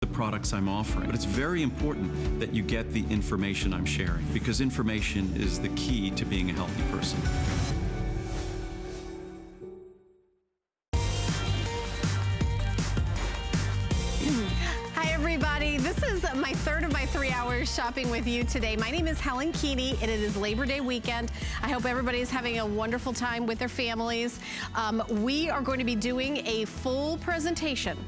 the products I'm offering. But it's very important that you get the information I'm sharing, because information is the key to being a healthy person. Hi everybody, this is my third of my 3 hours shopping with you today. My name is Helen Keeney and it is Labor Day weekend. I hope everybody is having a wonderful time with their families. We are going to be doing a full presentation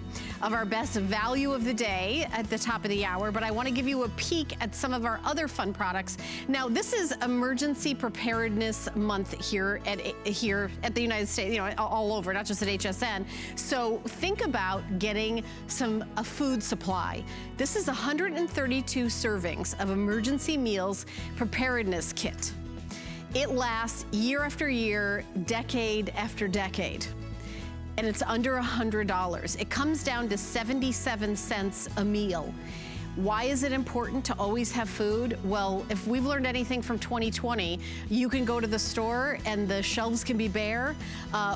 of our best value of the day at the top of the hour, but I want to give you a peek at some of our other fun products. Now, this is Emergency Preparedness Month here at the United States, you know, all over, not just at HSN. So think about getting a food supply. This is 132 servings of Emergency Meals Preparedness Kit. It lasts year after year, decade after decade. And it's under $100. It comes down to 77 cents a meal. Why is it important to always have food? Well, if we've learned anything from 2020, you can go to the store and the shelves can be bare.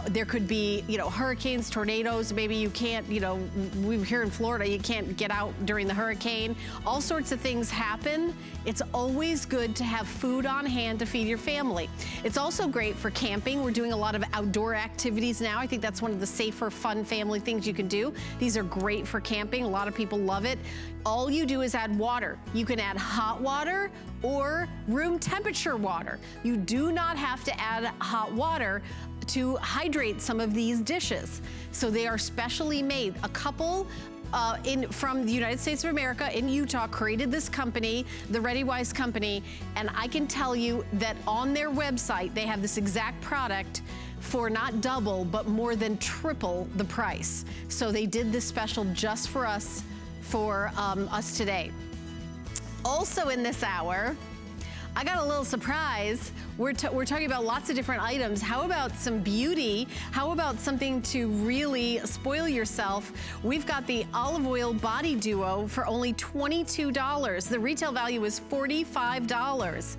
There could be, you know, hurricanes, tornadoes. Maybe you can't, you know, we're here in Florida, you can't get out during the hurricane. All sorts of things happen. It's always good to have food on hand to feed your family. It's also great for camping. We're doing a lot of outdoor activities now. I think that's one of the safer, fun family things you can do. These are great for camping. A lot of people love it. All you do is add water. You can add hot water or room temperature water. You do not have to add hot water to hydrate some of these dishes. So they are specially made. A couple from the United States of America in Utah created this company, the ReadyWise company, and I can tell you that on their website they have this exact product for not double, but more than triple the price. So they did this special just for us today. Also in this hour, I got a little surprise. We're talking about lots of different items. How about some beauty? How about something to really spoil yourself? We've got the olive oil body duo for only $22. The retail value is $45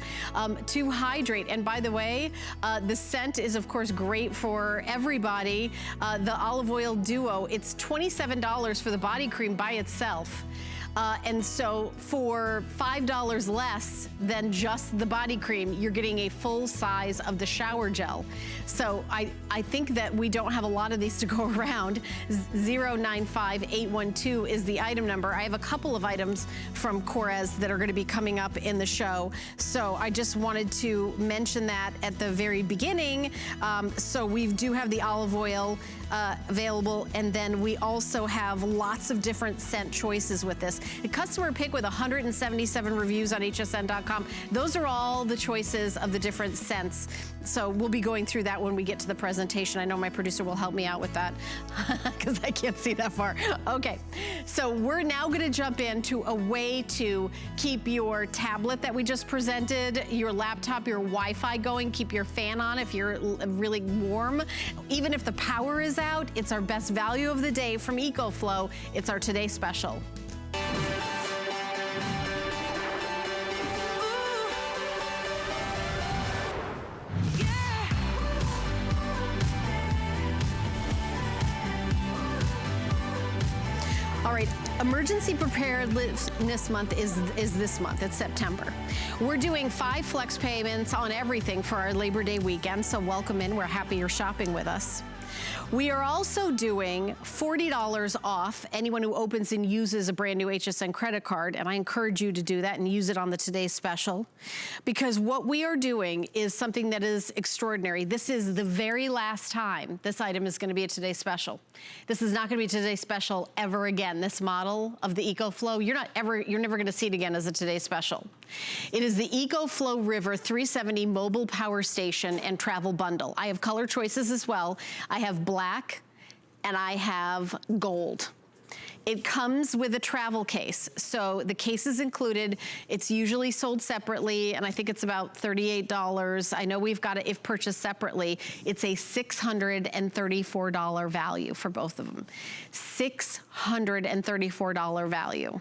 to hydrate. And by the way, the scent is of course great for everybody. The olive oil duo, it's $27 for the body cream by itself. And so for $5 less than just the body cream, you're getting a full size of the shower gel. So I think that we don't have a lot of these to go around. 095812 is the item number. I have a couple of items from Korres that are going to be coming up in the show. So I just wanted to mention that at the very beginning. So we do have the olive oil available, and then we also have lots of different scent choices with this. The customer pick with 177 reviews on hsn.com. Those are all the choices of the different scents. So we'll be going through that when we get to the presentation. I know my producer will help me out with that because I can't see that far. Okay, so we're now gonna jump into a way to keep your tablet that we just presented, your laptop, your Wi-Fi going, keep your fan on if you're really warm. Even if the power is out, it's our best value of the day from EcoFlow. It's our Today Special. All right, Emergency Preparedness Month is this month, it's September. We're doing 5 flex payments on everything for our Labor Day weekend, so welcome in, we're happy you're shopping with us. We are also doing $40 off anyone who opens and uses a brand new HSN credit card, and I encourage you to do that and use it on the Today Special, because what we are doing is something that is extraordinary. This is the very last time this item is going to be a Today Special. This is not going to be a Today Special ever again. This model of the EcoFlow, you're never going to see it again as a Today Special. It is the EcoFlow River 370 Mobile Power Station and Travel Bundle. I have color choices as well. I have black and I have gold. It comes with a travel case. So the case is included. It's usually sold separately, and I think it's about $38. I know we've got it if purchased separately. It's a $634 value for both of them. $634 value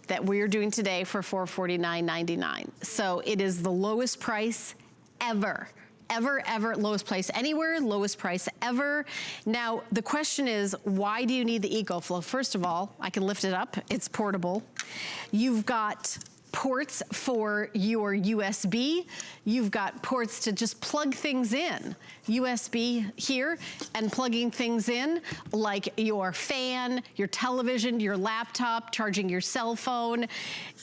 that we're doing today for $449.99. So it is the lowest price ever ever lowest price anywhere, lowest price ever. Now, the question is, why do you need the EcoFlow? First of all, I can lift it up, it's portable. You've got ports for your USB. You've got ports to just plug things in. USB here and plugging things in like your fan, your television, your laptop, charging your cell phone.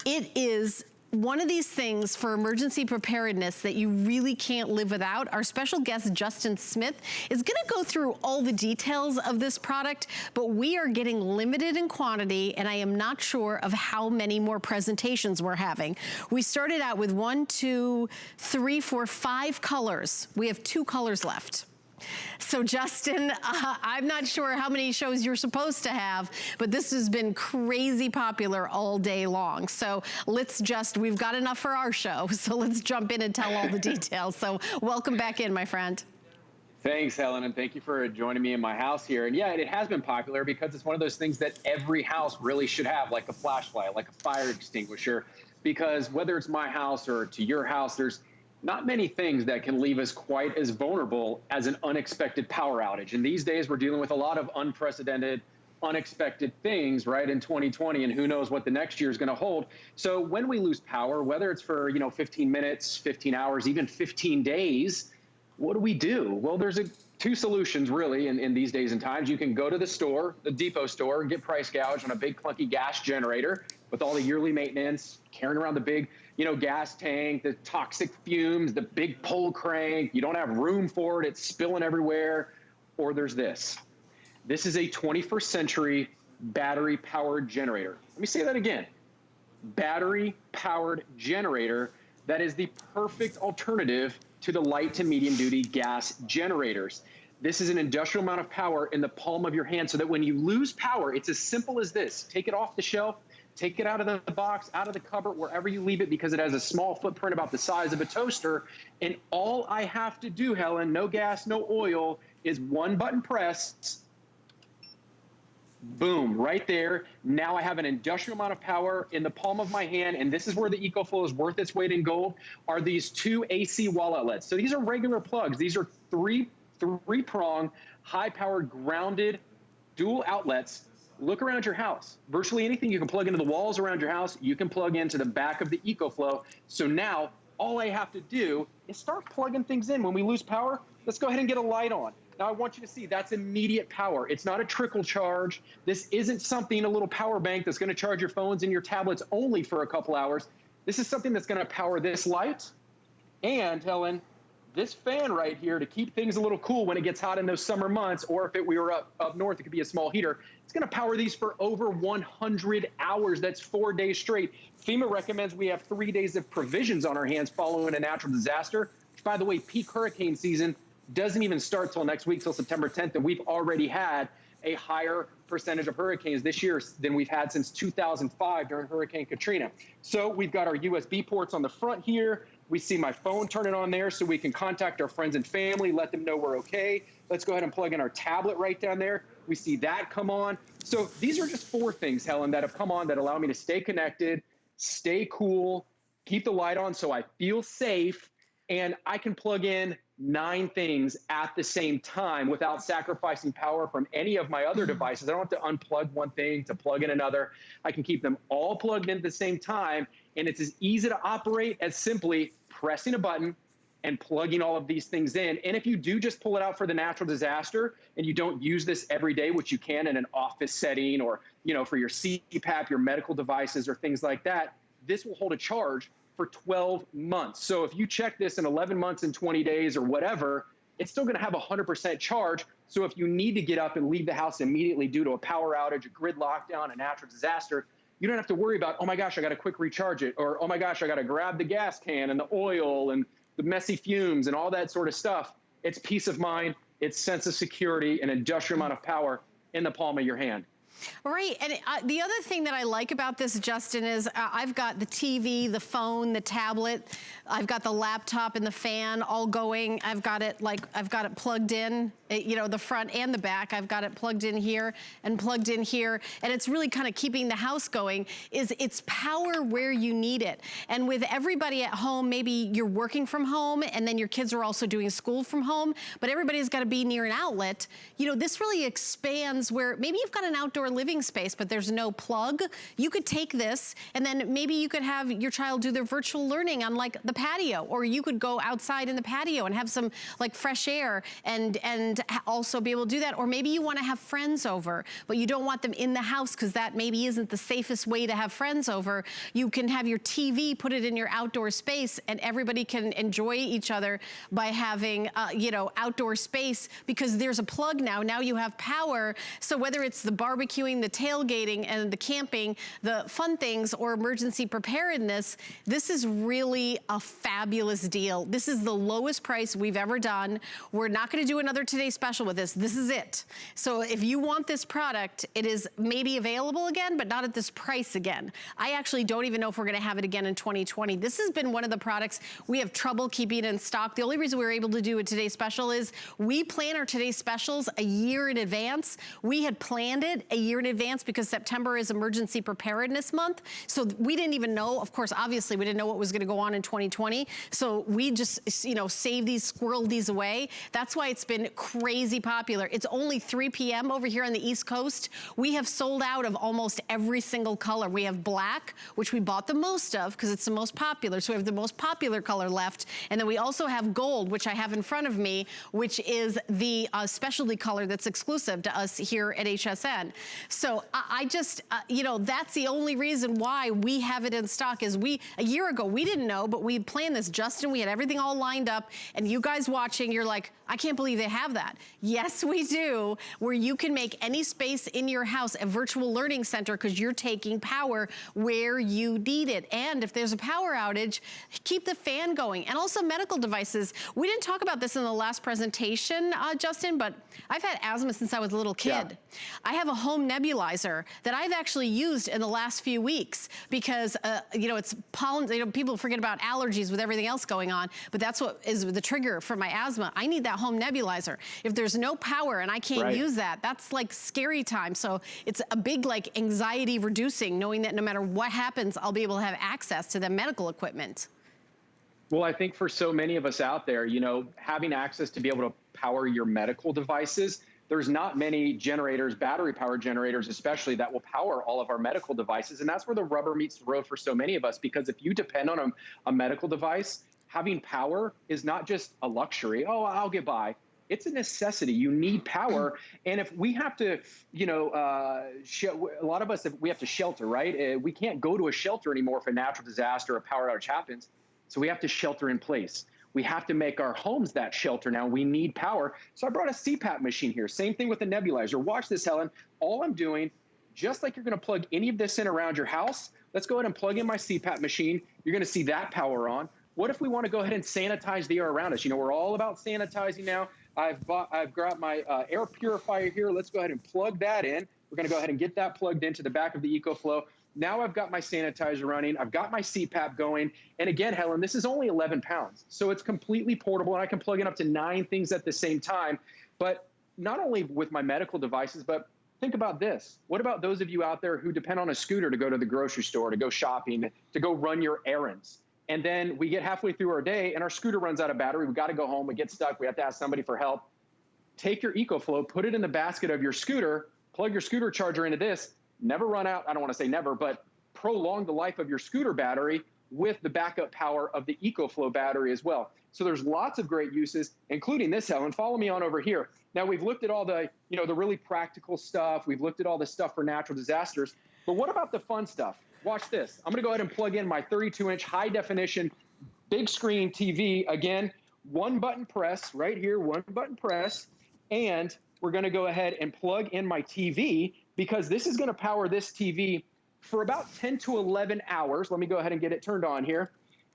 It is one of these things for emergency preparedness that you really can't live without. Our special guest, Justin Smith, is gonna go through all the details of this product, but we are getting limited in quantity, and I am not sure of how many more presentations we're having. We started out with 1, 2, 3, 4, 5 colors. We have 2 colors left. So Justin, I'm not sure how many shows you're supposed to have, but this has been crazy popular all day long. So we've got enough for our show, so let's jump in and tell all the details. So welcome back in, my friend. Thanks, Helen, and thank you for joining me in my house here. And yeah, it has been popular because it's one of those things that every house really should have, like a flashlight, like a fire extinguisher, because whether it's my house or to your house, there's not many things that can leave us quite as vulnerable as an unexpected power outage. And these days we're dealing with a lot of unprecedented, unexpected things, right, in 2020, and who knows what the next year is going to hold. So when we lose power, whether it's for, 15 minutes, 15 hours, even 15 days, what do? Well, there's 2 solutions really in these days and times. You can go to the store, the depot store, and get price gouged on a big clunky gas generator with all the yearly maintenance, carrying around the big, gas tank, the toxic fumes, the big pull crank. You don't have room for it. It's spilling everywhere. Or there's this. This is a 21st century battery powered generator. Let me say that again. Battery powered generator that is the perfect alternative to the light to medium duty gas generators. This is an industrial amount of power in the palm of your hand, so that when you lose power, it's as simple as this. Take it off the shelf, take it out of the box, out of the cupboard, wherever you leave it, because it has a small footprint about the size of a toaster. And all I have to do, Helen, no gas, no oil, is one button press. Boom, right there. Now I have an industrial amount of power in the palm of my hand, and this is where the EcoFlow is worth its weight in gold, are these 2 AC wall outlets. So these are regular plugs. These are three-prong, high-powered, grounded, dual outlets. Look around your house. Virtually anything you can plug into the walls around your house, you can plug into the back of the EcoFlow. So now all I have to do is start plugging things in. When we lose power, let's go ahead and get a light on. Now I want you to see that's immediate power. It's not a trickle charge. This isn't something, a little power bank that's going to charge your phones and your tablets only for a couple hours. This is something that's going to power this light and, Helen, this fan right here to keep things a little cool when it gets hot in those summer months, or if we were up north, it could be a small heater. It's going to power these for over 100 hours. That's 4 days straight. FEMA recommends we have 3 days of provisions on our hands following a natural disaster, which, by the way, peak hurricane season doesn't even start till next week, till September 10th, and we've already had a higher percentage of hurricanes this year than we've had since 2005 during Hurricane Katrina. So we've got our USB ports on the front here. We see my phone turning on there so we can contact our friends and family, let them know we're okay. Let's go ahead and plug in our tablet right down there. We see that come on. So these are just 4 things, Helen, that have come on that allow me to stay connected, stay cool, keep the light on so I feel safe, and I can plug in 9 things at the same time without sacrificing power from any of my other devices. I don't have to unplug one thing to plug in another. I can keep them all plugged in at the same time, and it's as easy to operate as simply pressing a button and plugging all of these things in. And if you do just pull it out for the natural disaster and you don't use this every day, which you can in an office setting or, for your CPAP, your medical devices or things like that, this will hold a charge for 12 months. So if you check this in 11 months and 20 days or whatever, it's still going to have 100% charge. So if you need to get up and leave the house immediately due to a power outage, a grid lockdown, a natural disaster, you don't have to worry about, oh my gosh, I got to quick recharge it, or oh my gosh, I got to grab the gas can and the oil and the messy fumes and all that sort of stuff. It's peace of mind, it's sense of security, an industrial amount of power in the palm of your hand. Right, and the other thing that I like about this, Justin, is I've got the TV, the phone, the tablet, I've got the laptop and the fan all going. I've got it plugged in, you know, the front and the back. I've got it plugged in here and plugged in here, and it's really kind of keeping the house going. It's power where you need it. And with everybody at home, maybe you're working from home and then your kids are also doing school from home, but everybody's got to be near an outlet. You know, this really expands where maybe you've got an outdoor living space, but there's no plug. You could take this and then maybe you could have your child do their virtual learning on like the patio, or you could go outside in the patio and have some like fresh air and also be able to do that. Or maybe you want to have friends over, but you don't want them in the house because that maybe isn't the safest way to have friends over. You can have your TV, put it in your outdoor space, and everybody can enjoy each other by having, you know, outdoor space because there's a plug now. Now you have power. So whether it's the barbecuing, the tailgating, and the camping, the fun things, or emergency preparedness, this is really a fabulous deal. This is the lowest price we've ever done. We're not going to do another Today Special with this. This is it. So if you want this product, it is maybe available again, but not at this price again. I actually don't even know if we're going to have it again in 2020. This has been one of the products we have trouble keeping in stock. The only reason we were able to do a Today Special is we plan our Today Specials a year in advance. We had planned it a year in advance because September is Emergency Preparedness Month. So we didn't even know, of course, obviously we didn't know what was going to go on in 2020. So we just, you know, saved these, squirreled these away. That's why it's been crazy popular. It's only 3 p.m. over here on the East Coast. We have sold out of almost every single color. We have black, which we bought the most of because it's the most popular. So we have the most popular color left. And then we also have gold, which I have in front of me, which is the specialty color that's exclusive to us here at HSN. So I just, you know, that's the only reason why we have it in stock is a year ago, we didn't know, but we planned this, Justin, we had everything all lined up, and you guys watching, you're like, I can't believe they have that. Yes, we do, where you can make any space in your house a virtual learning center because you're taking power where you need it. And if there's a power outage, keep the fan going. And also medical devices. We didn't talk about this in the last presentation, Justin, but I've had asthma since I was a little kid. Yeah. I have a home nebulizer that I've actually used in the last few weeks because, you know, it's pollen, you know, people forget about allergies with everything else going on, but that's what is the trigger for my asthma. I need that home nebulizer. If there's no power and I can't use that, that's like scary time. So it's a big like anxiety reducing, knowing that no matter what happens, I'll be able to have access to the medical equipment. Well, I think for so many of us out there, you know, having access to be able to power your medical devices, there's not many generators, battery power generators especially, that will power all of our medical devices. And that's where the rubber meets the road for so many of us, because if you depend on a medical device, having power is not just a luxury. Oh, I'll get by. It's a necessity. You need power. And if we have to, you know, a lot of us, we have to shelter, right? We can't go to a shelter anymore if a natural disaster or a power outage happens. So we have to shelter in place. We have to make our homes that shelter now. We need power. So I brought a CPAP machine here. Same thing with the nebulizer. Watch this, Helen. All I'm doing, just like you're going to plug any of this in around your house, let's go ahead and plug in my CPAP machine. You're going to see that power on. What if we want to go ahead and sanitize the air around us? You know, we're all about sanitizing now. I've got my air purifier here. Let's go ahead and plug that in. We're going to go ahead and get that plugged into the back of the EcoFlow. Now I've got my sanitizer running. I've got my CPAP going. And again, Helen, this is only 11 pounds. So it's completely portable, and I can plug in up to 9 things at the same time. But not only with my medical devices, but think about this. What about those of you out there who depend on a scooter to go to the grocery store, to go shopping, to go run your errands? And then we get halfway through our day and our scooter runs out of battery. We got to go home. We get stuck. We have to ask somebody for help. Take your EcoFlow, put it in the basket of your scooter, plug your scooter charger into this. Never run out. I don't want to say never, but prolong the life of your scooter battery with the backup power of the EcoFlow battery as well. So there's lots of great uses, including this, Helen. Follow me on over here. Now we've looked at all the, you know, the really practical stuff. We've looked at all the stuff for natural disasters, but what about the fun stuff? Watch this. I'm going to go ahead and plug in my 32-inch high definition big screen TV. Again, one button press right here, one button press. And we're going to go ahead and plug in my TV, because this is going to power this TV for about 10 to 11 hours. Let me go ahead and get it turned on here.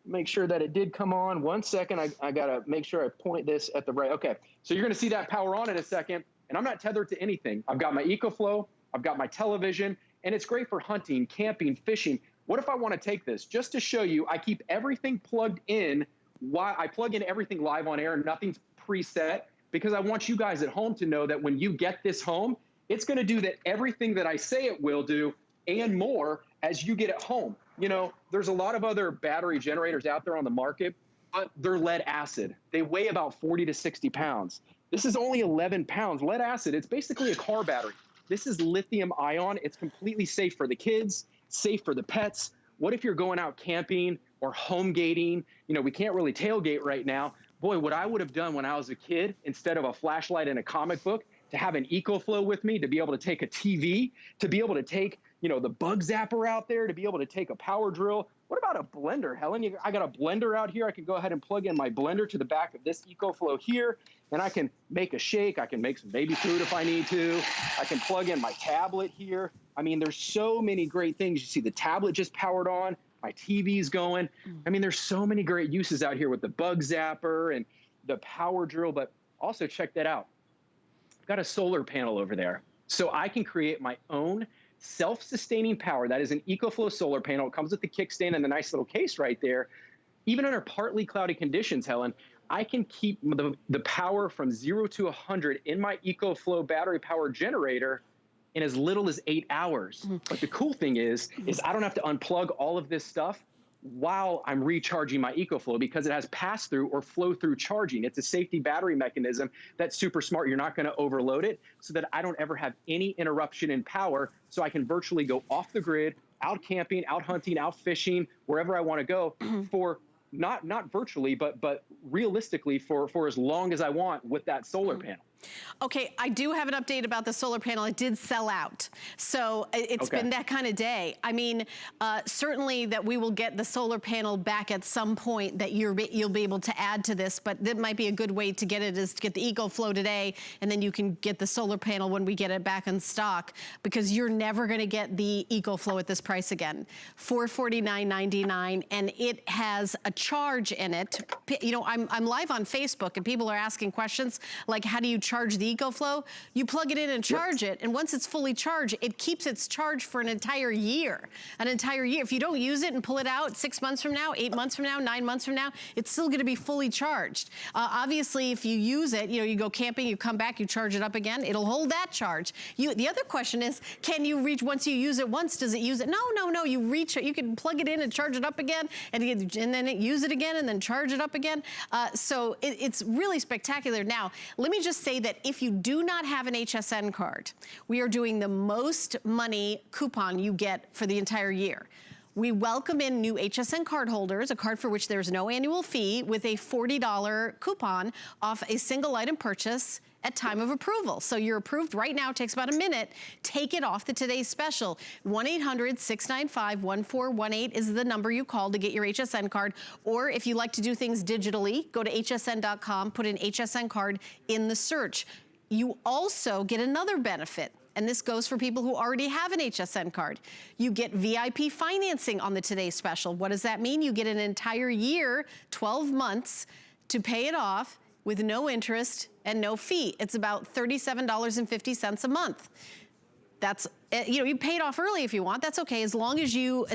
Make sure that it did come on. 1 second. I got to make sure I point this at the right. Okay. So you're going to see that power on in a second. And I'm not tethered to anything. I've got my EcoFlow. I've got my television, and it's great for hunting, camping, fishing. What if I want to take this? Just to show you, I keep everything plugged in. Why I plug in everything live on air, nothing's preset, because I want you guys at home to know that when you get this home, it's going to do that everything that I say it will do and more as you get it home. You know, there's a lot of other battery generators out there on the market, but they're lead acid. They weigh about 40 to 60 pounds. This is only 11 pounds. Lead acid, it's basically a car battery. This is lithium ion. It's completely safe for the kids, safe for the pets. What if you're going out camping or home gating? You know, we can't really tailgate right now. Boy, what I would have done when I was a kid, instead of a flashlight and a comic book, to have an EcoFlow with me, to be able to take a TV, to be able to take, you know, the bug zapper out there, to be able to take a power drill. What about a blender, Helen? I got a blender out here. I can go ahead and plug in my blender to the back of this EcoFlow here, and I can make a shake. I can make some baby food if I need to. I can plug in my tablet here. I mean, there's so many great things. You see the tablet just powered on. My TV's going. I mean, there's so many great uses out here with the bug zapper and the power drill, but also check that out. I've got a solar panel over there. So I can create my own self-sustaining power. That is an EcoFlow solar panel. It comes with the kickstand and the nice little case right there. Even under partly cloudy conditions, Helen, I can keep the power from 0 to 100 in my EcoFlow battery power generator in as little as 8 hours. But the cool thing is I don't have to unplug all of this stuff while I'm recharging my EcoFlow, because it has pass-through or flow-through charging. It's a safety battery mechanism that's super smart. You're not going to overload it, so that I don't ever have any interruption in power, so I can virtually go off the grid, out camping, out hunting, out fishing, wherever I want to go for not virtually, but realistically for as long as I want with that solar panel. Okay, I do have an update about the solar panel. It did sell out. So it's been that kind of day. I mean, certainly that we will get the solar panel back at some point that you'll be able to add to this, but that might be a good way to get it, is to get the EcoFlow today, and then you can get the solar panel when we get it back in stock, because you're never gonna get the EcoFlow at this price again. $449.99, and it has a charge in it. You know, I'm live on Facebook, and people are asking questions like, how do you charge the EcoFlow? You plug it in and charge it, and once it's fully charged, it keeps its charge for an entire year. An entire year. If you don't use it and pull it out 6 months from now, 8 months from now, 9 months from now, it's still gonna be fully charged. Obviously, if you use it, you know, you go camping, you come back, you charge it up again, it'll hold that charge. The other question is, can you reach, once you use it once, does it use it? No, you reach it, you can plug it in and charge it up again, and then use it again, and then charge it up again. So it's really spectacular. Now, let me just say that if you do not have an HSN card, we are doing the most money coupon you get for the entire year. We welcome in new HSN card holders, a card for which there's no annual fee, with a $40 coupon off a single item purchase at time of approval. So you're approved right now, it takes about a minute. Take it off the today's special. 1-800-695-1418 is the number you call to get your HSN card. Or if you like to do things digitally, go to hsn.com, put an HSN card in the search. You also get another benefit, and this goes for people who already have an HSN card. You get VIP financing on the today's special. What does that mean? You get an entire year, 12 months, to pay it off with no interest and no fee. It's about $37.50 a month. That's, you know, you pay it off early if you want, that's okay, as long as you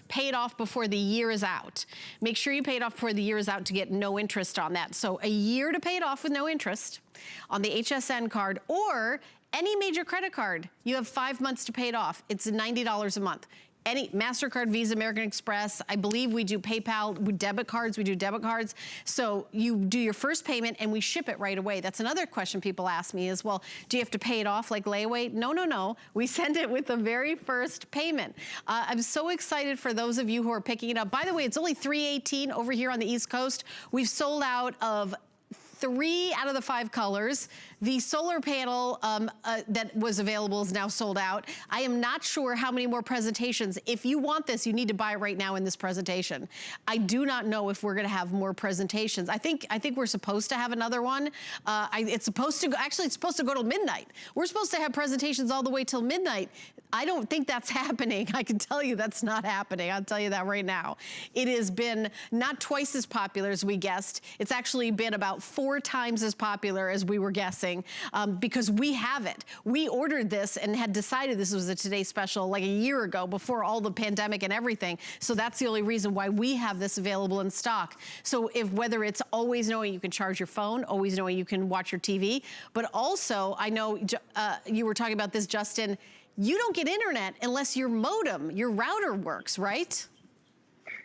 pay it off before the year is out. Make sure you pay it off before the year is out to get no interest on that. So a year to pay it off with no interest on the HSN card, or any major credit card. You have 5 months to pay it off. It's $90 a month. Any MasterCard, Visa, American Express, I believe we do PayPal, we do debit cards. So you do your first payment and we ship it right away. That's another question people ask me is, well, do you have to pay it off like layaway? No. We send it with the very first payment. I'm so excited for those of you who are picking it up. By the way, it's only $318 over here on the East Coast. We've sold out of 3 out of the 5 colors. The solar panel that was available is now sold out. I am not sure how many more presentations. If you want this, you need to buy it right now in this presentation. I do not know if we're gonna have more presentations. I think we're supposed to have another one. It's supposed to go till midnight. We're supposed to have presentations all the way till midnight. I don't think that's happening. I can tell you that's not happening. I'll tell you that right now. It has been not twice as popular as we guessed. It's actually been about 4 4 times as popular as we were guessing, because we have it. We ordered this and had decided this was a Today Special like a year ago before all the pandemic and everything. So that's the only reason why we have this available in stock. So whether it's always knowing you can charge your phone, always knowing you can watch your TV, but also I know you were talking about this, Justin, you don't get internet unless your modem, your router works, right?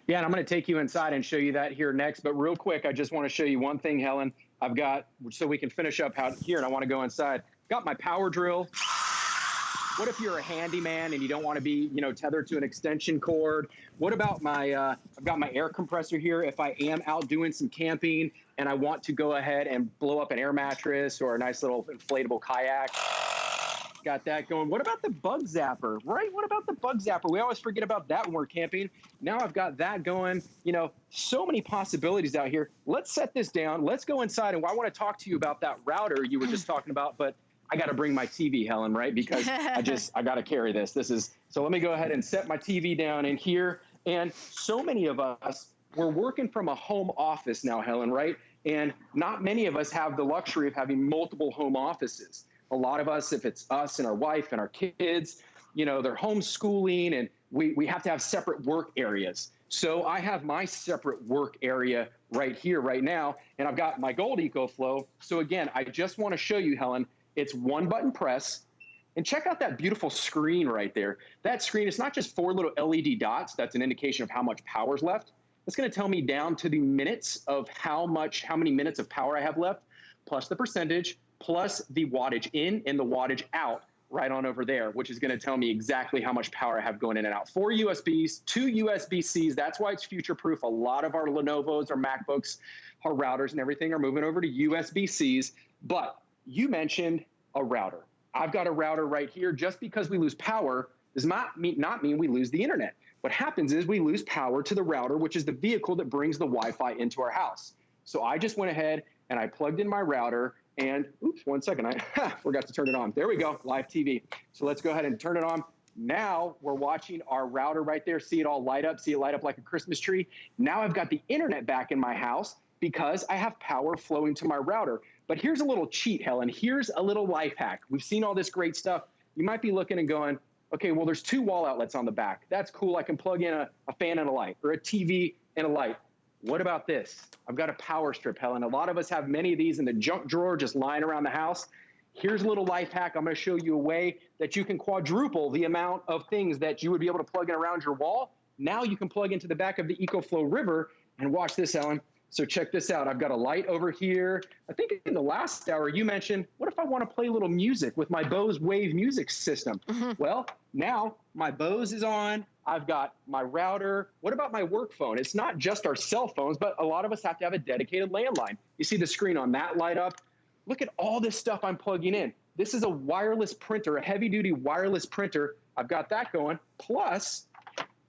Yeah, and I'm going to take you inside and show you that here next. But real quick, I just want to show you one thing, Helen. I've got, so we can finish up out here, and I want to go inside. Got my power drill. What if you're a handyman and you don't want to be, tethered to an extension cord? What about my, I've got my air compressor here. If I am out doing some camping and I want to go ahead and blow up an air mattress or a nice little inflatable kayak, got that going. What about the bug zapper, right? What about the bug zapper? We always forget about that when we're camping. Now I've got that going. So many possibilities out here. Let's set this down. Let's go inside. And I want to talk to you about that router you were just talking about, but I got to bring my TV, Helen, right? Because I got to carry this. So let me go ahead and set my TV down in here. And so many of us, we're working from a home office now, Helen, right? And not many of us have the luxury of having multiple home offices. A lot of us, if it's us and our wife and our kids, they're homeschooling and we have to have separate work areas. So I have my separate work area right here, right now, and I've got my gold EcoFlow. So again, I just want to show you, Helen, it's one button press. And check out that beautiful screen right there. That screen, it's not just 4 little LED dots. That's an indication of how much power's left. It's going to tell me down to the minutes of how many minutes of power I have left, plus the percentage, plus the wattage in and the wattage out right on over there, which is going to tell me exactly how much power I have going in and out. 4 USBs, 2 USB-Cs. That's why it's future-proof. A lot of our Lenovo's, our MacBooks, our routers and everything are moving over to USB-Cs. But you mentioned a router. I've got a router right here. Just because we lose power does not mean we lose the internet. What happens is we lose power to the router, which is the vehicle that brings the Wi-Fi into our house. So I just went ahead and I plugged in my router and, oops, 1 second, I forgot to turn it on. There we go, live TV. So let's go ahead and turn it on. Now we're watching our router right there. See it all light up, see it light up like a Christmas tree. Now I've got the internet back in my house because I have power flowing to my router. But here's a little cheat, Helen. Here's a little life hack. We've seen all this great stuff. You might be looking and going, okay, well, there's 2 wall outlets on the back. That's cool. I can plug in a fan and a light, or a TV and a light. What about this? I've got a power strip, Helen. A lot of us have many of these in the junk drawer just lying around the house. Here's a little life hack. I'm going to show you a way that you can quadruple the amount of things that you would be able to plug in around your wall. Now you can plug into the back of the EcoFlow River and watch this, Helen. So check this out. I've got a light over here. I think in the last hour you mentioned, what if I want to play a little music with my Bose Wave music system? Well, now my Bose is on. I've got my router. What about my work phone? It's not just our cell phones, but a lot of us have to have a dedicated landline. You see the screen on that light up? Look at all this stuff I'm plugging in. This is a wireless printer, a heavy-duty wireless printer. I've got that going. Plus,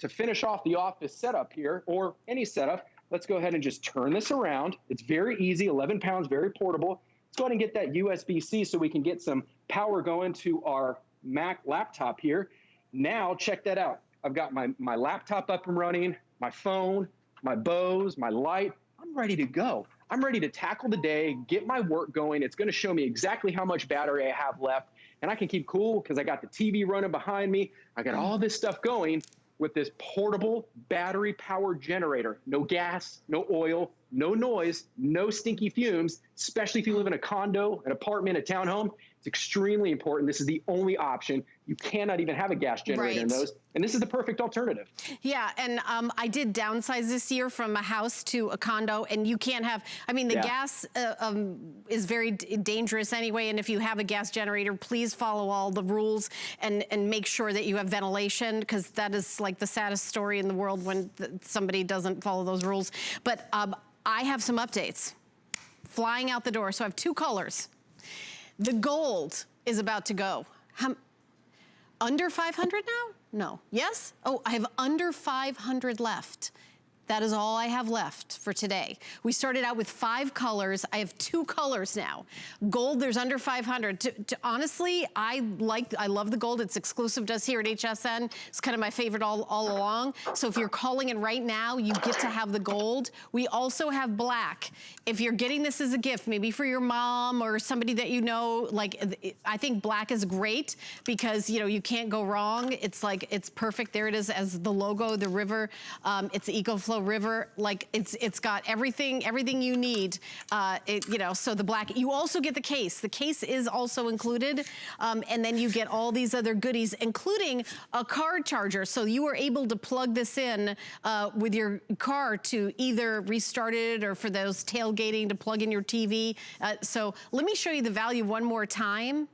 to finish off the office setup here, or any setup, let's go ahead and just turn this around. It's very easy, 11 pounds, very portable. Let's go ahead and get that USB-C so we can get some power going to our Mac laptop here. Now, check that out. I've got my laptop up and running, my phone, my Bose, my light. I'm ready to go. I'm ready to tackle the day, get my work going. It's going to show me exactly how much battery I have left. And I can keep cool because I got the TV running behind me. I got all this stuff going with this portable battery power generator. No gas, no oil, no noise, no stinky fumes, especially if you live in a condo, an apartment, a townhome. It's extremely important. This is the only option. You cannot even have a gas generator in those. And this is the perfect alternative. Yeah, and I did downsize this year from a house to a condo, and you can't have, I mean, the gas is very dangerous anyway, and if you have a gas generator, please follow all the rules and make sure that you have ventilation, because that is like the saddest story in the world when somebody doesn't follow those rules. But I have some updates flying out the door. So I have 2 colors. The gold is about to go. Under 500 now? No. Yes? Oh, I have under 500 left. That is all I have left for today. We started out with 5 colors. I have 2 colors now. Gold, there's under 500. Honestly, I love the gold. It's exclusive to us here at HSN. It's kind of my favorite all along. So if you're calling in right now, you get to have the gold. We also have black. If you're getting this as a gift, maybe for your mom or somebody that you know, like, I think black is great because, you know, you can't go wrong. It's like, it's perfect. There it is as the logo, the river. It's the EcoFlow River. Like, it's got everything you need. You know, so the black, you also get the case. The case is also included. And then you get all these other goodies, including a car charger. So you are able to plug this in with your car to either restart it or for those tailgating to plug in your TV. So let me show you the value one more time.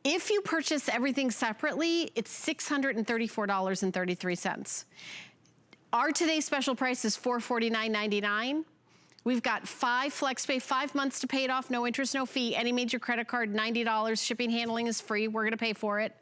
If you purchase everything separately, it's $634.33. Our today's special price is $449.99. We've got 5 FlexPay, 5 months to pay it off, no interest, no fee. Any major credit card, $90. Shipping, handling is free. We're gonna pay for it.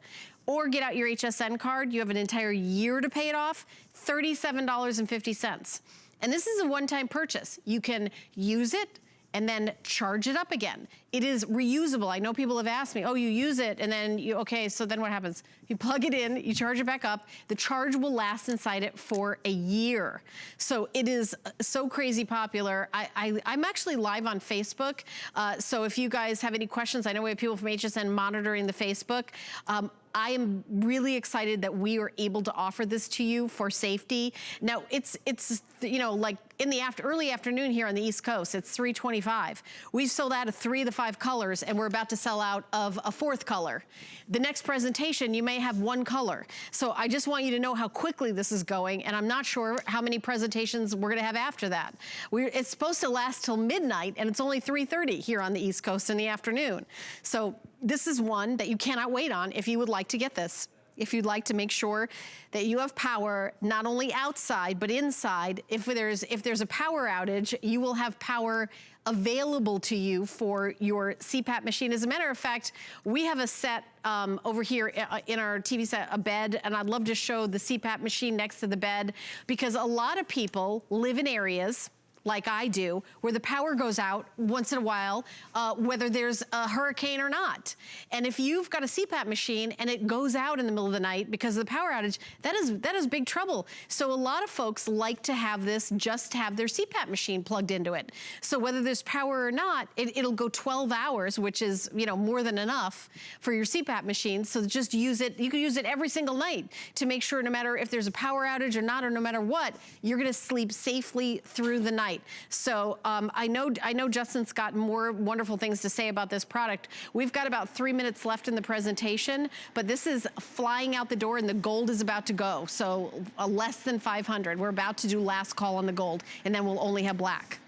Or get out your HSN card. You have an entire year to pay it off, $37.50. And this is a one-time purchase. You can use it and then charge it up again. It is reusable. I know people have asked me, oh, you use it and then okay, so then what happens? You plug it in, you charge it back up. The charge will last inside it for a year. So it is so crazy popular. I'm actually live on Facebook. So if you guys have any questions, I know we have people from HSN monitoring the Facebook. I am really excited that we are able to offer this to you for safety. Now, it's you know, like in the early afternoon here on the East Coast, it's 3:25. We've sold out of 3 of the 5 colors, and we're about to sell out of a 4th color. The next presentation, you may have 1 color. So I just want you to know how quickly this is going, and I'm not sure how many presentations we're gonna have after that. It's supposed to last till midnight, and it's only 3:30 here on the East Coast in the afternoon. So this is one that you cannot wait on if you would like to get this. If you'd like to make sure that you have power, not only outside, but inside. If there's a power outage, you will have power available to you for your CPAP machine. As a matter of fact, we have a set over here in our TV set, a bed, and I'd love to show the CPAP machine next to the bed because a lot of people live in areas like I do, where the power goes out once in a while, whether there's a hurricane or not. And if you've got a CPAP machine and it goes out in the middle of the night because of the power outage, that is big trouble. So a lot of folks like to have this just to have their CPAP machine plugged into it. So whether there's power or not, it'll go 12 hours, which is, you know, more than enough for your CPAP machine. So just use it. You can use it every single night to make sure no matter if there's a power outage or not, or no matter what, you're gonna sleep safely through the night. So I know Justin's got more wonderful things to say about this product. We've got about 3 minutes left in the presentation, but this is flying out the door and the gold is about to go. So less than 500. We're about to do last call on the gold, and then we'll only have black.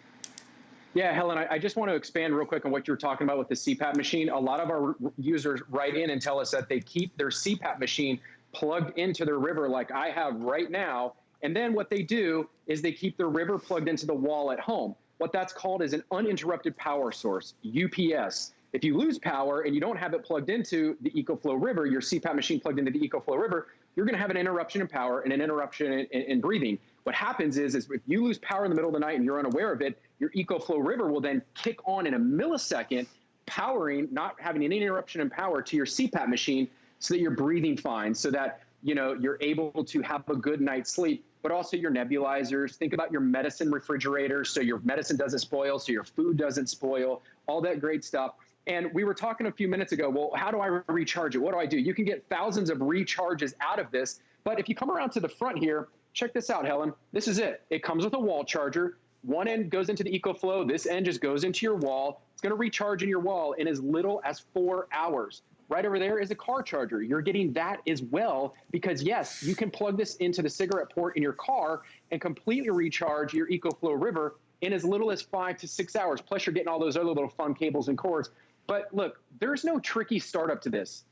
Yeah, Helen, I just want to expand real quick on what you were talking about with the CPAP machine. A lot of our users write in and tell us that they keep their CPAP machine plugged into their river like I have right now. And then what they do is they keep their river plugged into the wall at home. What that's called is an uninterrupted power source, UPS. If you lose power and you don't have it plugged into the EcoFlow River, your CPAP machine plugged into the EcoFlow River, you're gonna have an interruption in power and an interruption in breathing. What happens is if you lose power in the middle of the night and you're unaware of it, your EcoFlow River will then kick on in a millisecond, powering, not having any interruption in power to your CPAP machine so that you're breathing fine, so that you're able to have a good night's sleep. But also your nebulizers. Think about your medicine refrigerator so your medicine doesn't spoil, so your food doesn't spoil, all that great stuff. And we were talking a few minutes ago, well, how do I recharge it? What do I do? You can get thousands of recharges out of this. But if you come around to the front here, check this out, Helen. This is it. It comes with a wall charger. One end goes into the EcoFlow. This end just goes into your wall. It's going to recharge in your wall in as little as 4 hours. Right over there is a car charger. You're getting that as well because, yes, you can plug this into the cigarette port in your car and completely recharge your EcoFlow River in as little as 5 to 6 hours. Plus, you're getting all those other little fun cables and cords. But look, there's no tricky startup to this.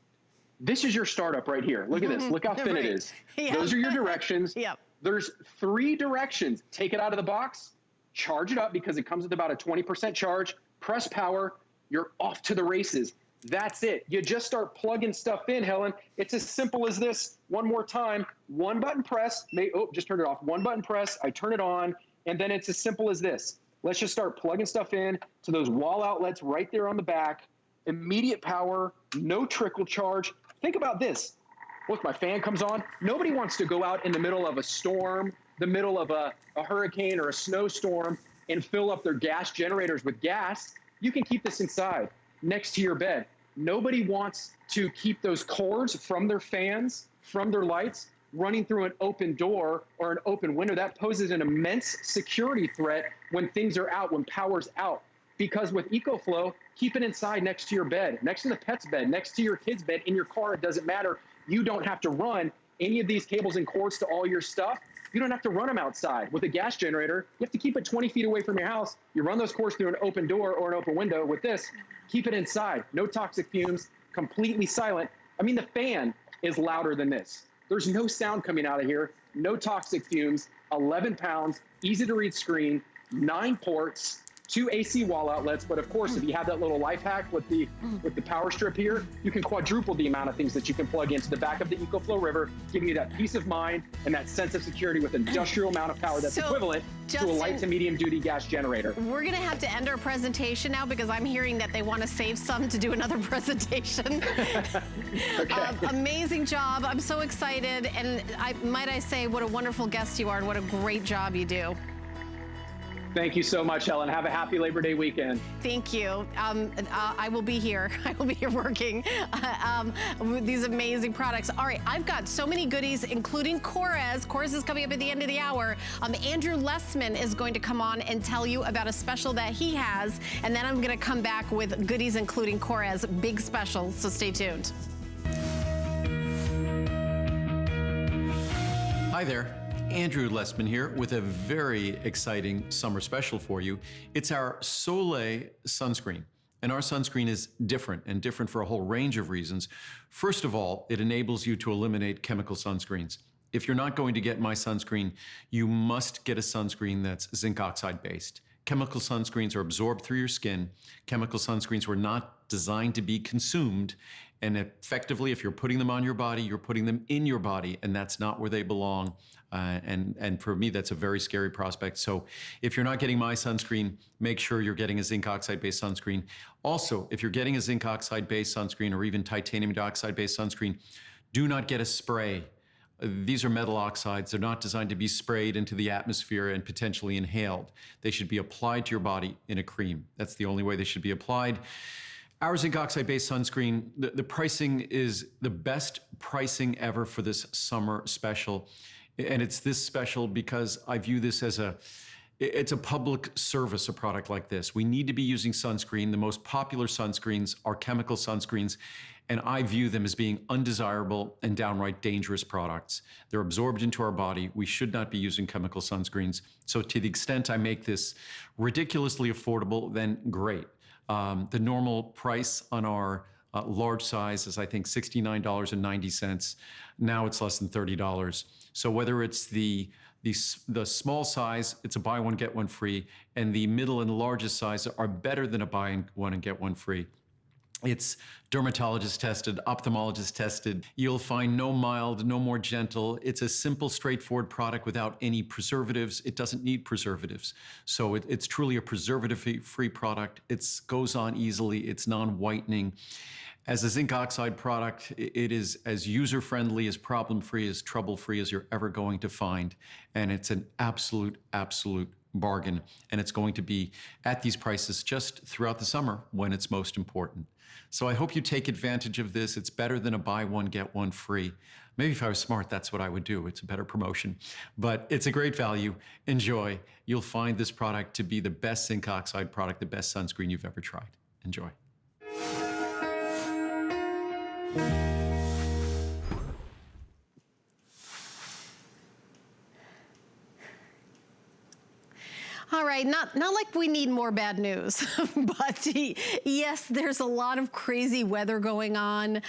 This is your startup right here. Look at this. Look how thin it is. Yep. Those are your directions. Yep. There's 3 directions. Take it out of the box, charge it up because it comes with about a 20% charge, press power, you're off to the races. That's it. You just start plugging stuff in, Helen. It's as simple as this. One more time, one button press. Just turned it off. One button press, I turn it on, and then it's as simple as this. Let's just start plugging stuff in to those wall outlets right there on the back. Immediate power, no trickle charge. Think about this. Look, my fan comes on. Nobody wants to go out in the middle of a storm, the middle of a hurricane or a snowstorm, and fill up their gas generators with gas. You can keep this inside, next to your bed. Nobody wants to keep those cords from their fans, from their lights, running through an open door or an open window. That poses an immense security threat when things are out, when power's out. Because with EcoFlow, keep it inside next to your bed, next to the pet's bed, next to your kid's bed, in your car, it doesn't matter. You don't have to run any of these cables and cords to all your stuff. You don't have to run them outside. With a gas generator, you have to keep it 20 feet away from your house. You run those cords through an open door or an open window. With this, keep it inside. No toxic fumes, completely silent. I mean, the fan is louder than this. There's no sound coming out of here, no toxic fumes, 11 pounds, easy to read screen, 9 ports, 2 AC wall outlets. But of course, if you have that little life hack with the power strip here, you can quadruple the amount of things that you can plug into the back of the EcoFlow River, giving you that peace of mind and that sense of security with industrial amount of power that's equivalent to a light to medium duty gas generator. We're gonna have to end our presentation now because I'm hearing that they want to save some to do another presentation. Okay. Amazing job. I'm so excited. And might I say, what a wonderful guest you are and what a great job you do. Thank you so much, Helen. Have a happy Labor Day weekend. Thank you. I will be here. I will be here working with these amazing products. All right, I've got so many goodies, including Korres. Korres is coming up at the end of the hour. Andrew Lessman is going to come on and tell you about a special that he has, and then I'm going to come back with goodies, including Korres, big special, so stay tuned. Hi there. Andrew Lessman here with a very exciting summer special for you. It's our Soleil Sunscreen. And our sunscreen is different, and different for a whole range of reasons. First of all, it enables you to eliminate chemical sunscreens. If you're not going to get my sunscreen, you must get a sunscreen that's zinc oxide-based. Chemical sunscreens are absorbed through your skin. Chemical sunscreens were not designed to be consumed. And effectively, if you're putting them on your body, you're putting them in your body, and that's not where they belong. And for me, that's a very scary prospect. So if you're not getting my sunscreen, make sure you're getting a zinc oxide-based sunscreen. Also, if you're getting a zinc oxide-based sunscreen or even titanium dioxide-based sunscreen, do not get a spray. These are metal oxides. They're not designed to be sprayed into the atmosphere and potentially inhaled. They should be applied to your body in a cream. That's the only way they should be applied. Our zinc oxide-based sunscreen, the pricing is the best pricing ever for this summer special. And it's this special because I view this as it's a public service, a product like this. We need to be using sunscreen. The most popular sunscreens are chemical sunscreens, and I view them as being undesirable and downright dangerous products. They're absorbed into our body. We should not be using chemical sunscreens. So to the extent I make this ridiculously affordable, then great. The normal price on our large size is, I think, $69.90. Now it's less than $30. So whether it's the small size, it's a buy one, get one free, and the middle and largest size are better than a buy one and get one free. It's dermatologist tested, ophthalmologist tested. You'll find no mild, no more gentle. It's a simple, straightforward product without any preservatives. It doesn't need preservatives. So it's truly a preservative-free product. It goes on easily. It's non-whitening. As a zinc oxide product, it is as user-friendly, as problem-free, as trouble-free as you're ever going to find. And it's an absolute bargain. And it's going to be at these prices just throughout the summer when it's most important. So I hope you take advantage of this. It's better than a buy one, get one free. Maybe if I was smart, that's what I would do. It's a better promotion. But it's a great value. Enjoy. You'll find this product to be the best zinc oxide product, the best sunscreen you've ever tried. Enjoy. All right, not like we need more bad news, but yes, there's a lot of crazy weather going on.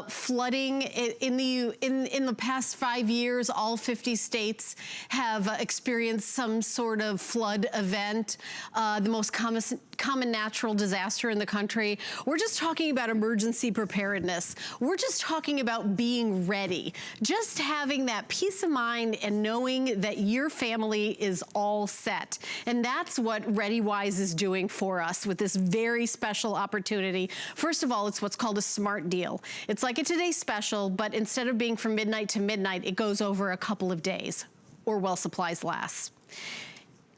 Flooding in the past 5 years, all 50 states have experienced some sort of flood event. The most common natural disaster in the country. We're just talking about emergency preparedness. We're just talking about being ready. Just having that peace of mind and knowing that your family is all set. And that's what ReadyWise is doing for us with this very special opportunity. First of all, it's what's called a smart deal. It's like a Today Special, but instead of being from midnight to midnight, it goes over a couple of days, or while supplies last.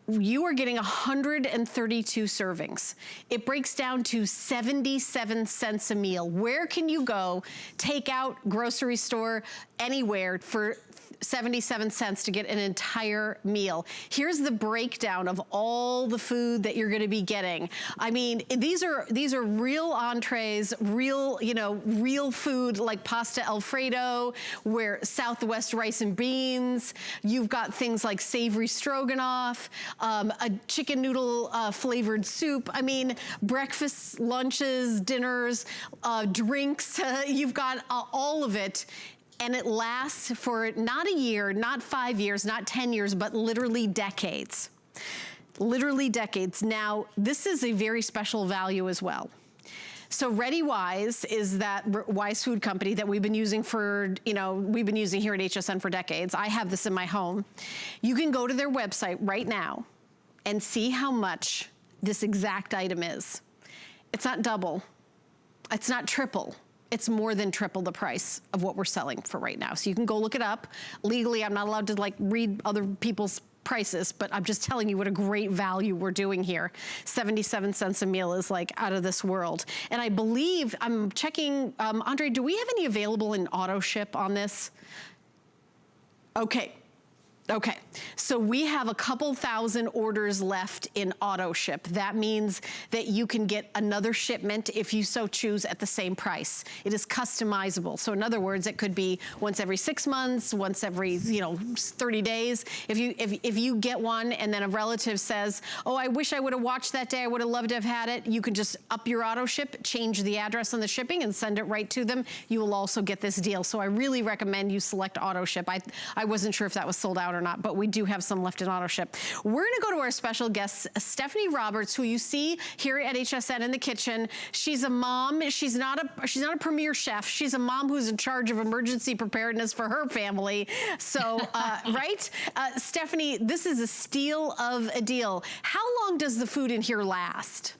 You are getting 132 servings. It breaks down to 77 cents a meal. Where can you go, take out, grocery store, anywhere for 77 cents to get an entire meal? Here's the breakdown of all the food that you're going to be getting. I mean, these are real entrees, real, real food like pasta Alfredo, where Southwest rice and beans. You've got things like savory stroganoff, a chicken noodle flavored soup. I mean, breakfasts, lunches, dinners, drinks. You've got all of it. And it lasts for not a year, not 5 years, not 10 years, but literally decades. Literally decades. Now, this is a very special value as well. So ReadyWise is that Wise food company that we've been using for, we've been using here at HSN for decades. I have this in my home. You can go to their website right now and see how much this exact item is. It's not double. It's not triple. It's more than triple the price of what we're selling for right now. So you can go look it up. Legally, I'm not allowed to read other people's prices, but I'm just telling you what a great value we're doing here. 77 cents a meal is out of this world. And I believe, I'm checking, Andre, do we have any available in auto ship on this? Okay. Okay, so we have a couple thousand orders left in auto ship. That means that you can get another shipment if you so choose at the same price. It is customizable. So in other words, it could be once every 6 months, once every 30 days. If you get one and then a relative says, oh, I wish I would have watched that day, I would have loved to have had it, you can just up your auto ship, change the address on the shipping and send it right to them. You will also get this deal. So I really recommend you select auto ship. I wasn't sure if that was sold out or not, but we do have some left in auto ship. We're gonna go to our special guest, Stephanie Roberts, who you see here at HSN in the kitchen. She's a mom. She's not a premier chef. She's a mom who's in charge of emergency preparedness for her family. So, right? Stephanie, this is a steal of a deal. How long does the food in here last?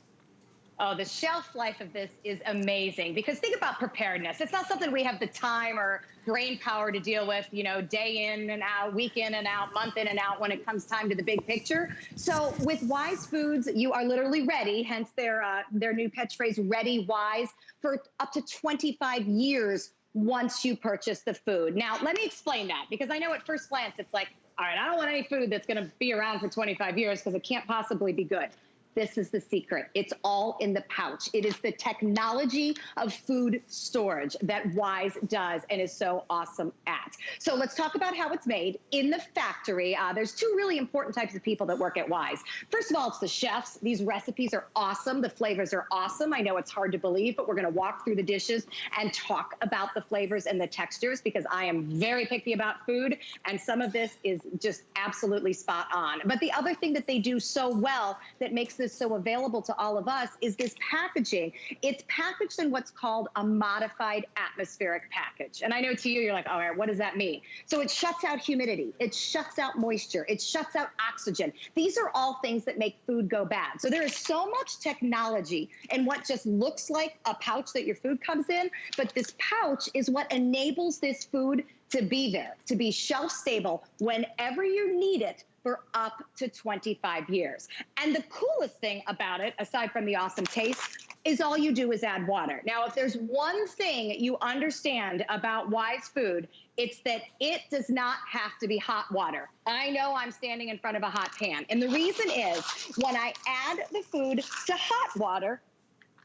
Oh, the shelf life of this is amazing, because think about preparedness. It's not something we have the time or brain power to deal with, day in and out, week in and out, month in and out when it comes time to the big picture. So with Wise Foods, you are literally ready, hence their new catchphrase, Ready Wise, for up to 25 years once you purchase the food. Now, let me explain that, because I know at first glance, it's like, all right, I don't want any food that's gonna be around for 25 years because it can't possibly be good. This is the secret. It's all in the pouch. It is the technology of food storage that Wise does and is so awesome at. So let's talk about how it's made in the factory. There's two really important types of people that work at Wise. First of all, it's the chefs. These recipes are awesome. The flavors are awesome. I know it's hard to believe, but we're going to walk through the dishes and talk about the flavors and the textures, because I am very picky about food, and some of this is just absolutely spot on. But the other thing that they do so well that makes this so available to all of us is this packaging. It's packaged in what's called a modified atmospheric package. And I know to you, you're like, all right, what does that mean? So it shuts out humidity. It shuts out moisture. It shuts out oxygen. These are all things that make food go bad. So there is so much technology in what just looks like a pouch that your food comes in, but this pouch is what enables this food to be there, to be shelf stable whenever you need it, for up to 25 years. And the coolest thing about it, aside from the awesome taste, is all you do is add water. Now, if there's one thing you understand about Wise Food, it's that it does not have to be hot water. I know I'm standing in front of a hot pan. And the reason is, when I add the food to hot water,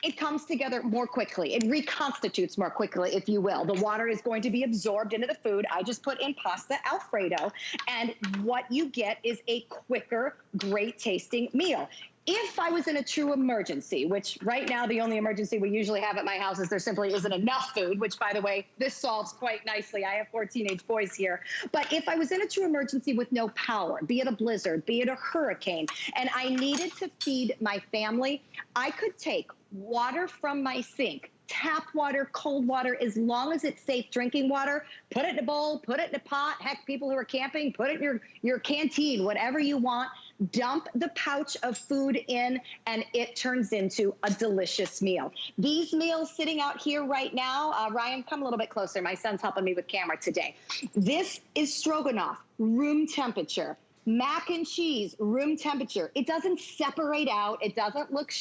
it comes together more quickly. It reconstitutes more quickly, if you will. The water is going to be absorbed into the food. I just put in pasta Alfredo, and what you get is a quicker, great tasting meal. If I was in a true emergency, which right now the only emergency we usually have at my house is there simply isn't enough food, which by the way, this solves quite nicely. I have 4 teenage boys here. But if I was in a true emergency with no power, be it a blizzard, be it a hurricane, and I needed to feed my family, I could take water from my sink, tap water, cold water, as long as it's safe drinking water, put it in a bowl, put it in a pot. Heck, people who are camping, put it in your canteen, whatever you want. Dump the pouch of food in, and it turns into a delicious meal. These meals sitting out here right now, Ryan, come a little bit closer. My son's helping me with camera today. This is stroganoff, room temperature. Mac and cheese, room temperature. It doesn't separate out. It doesn't look,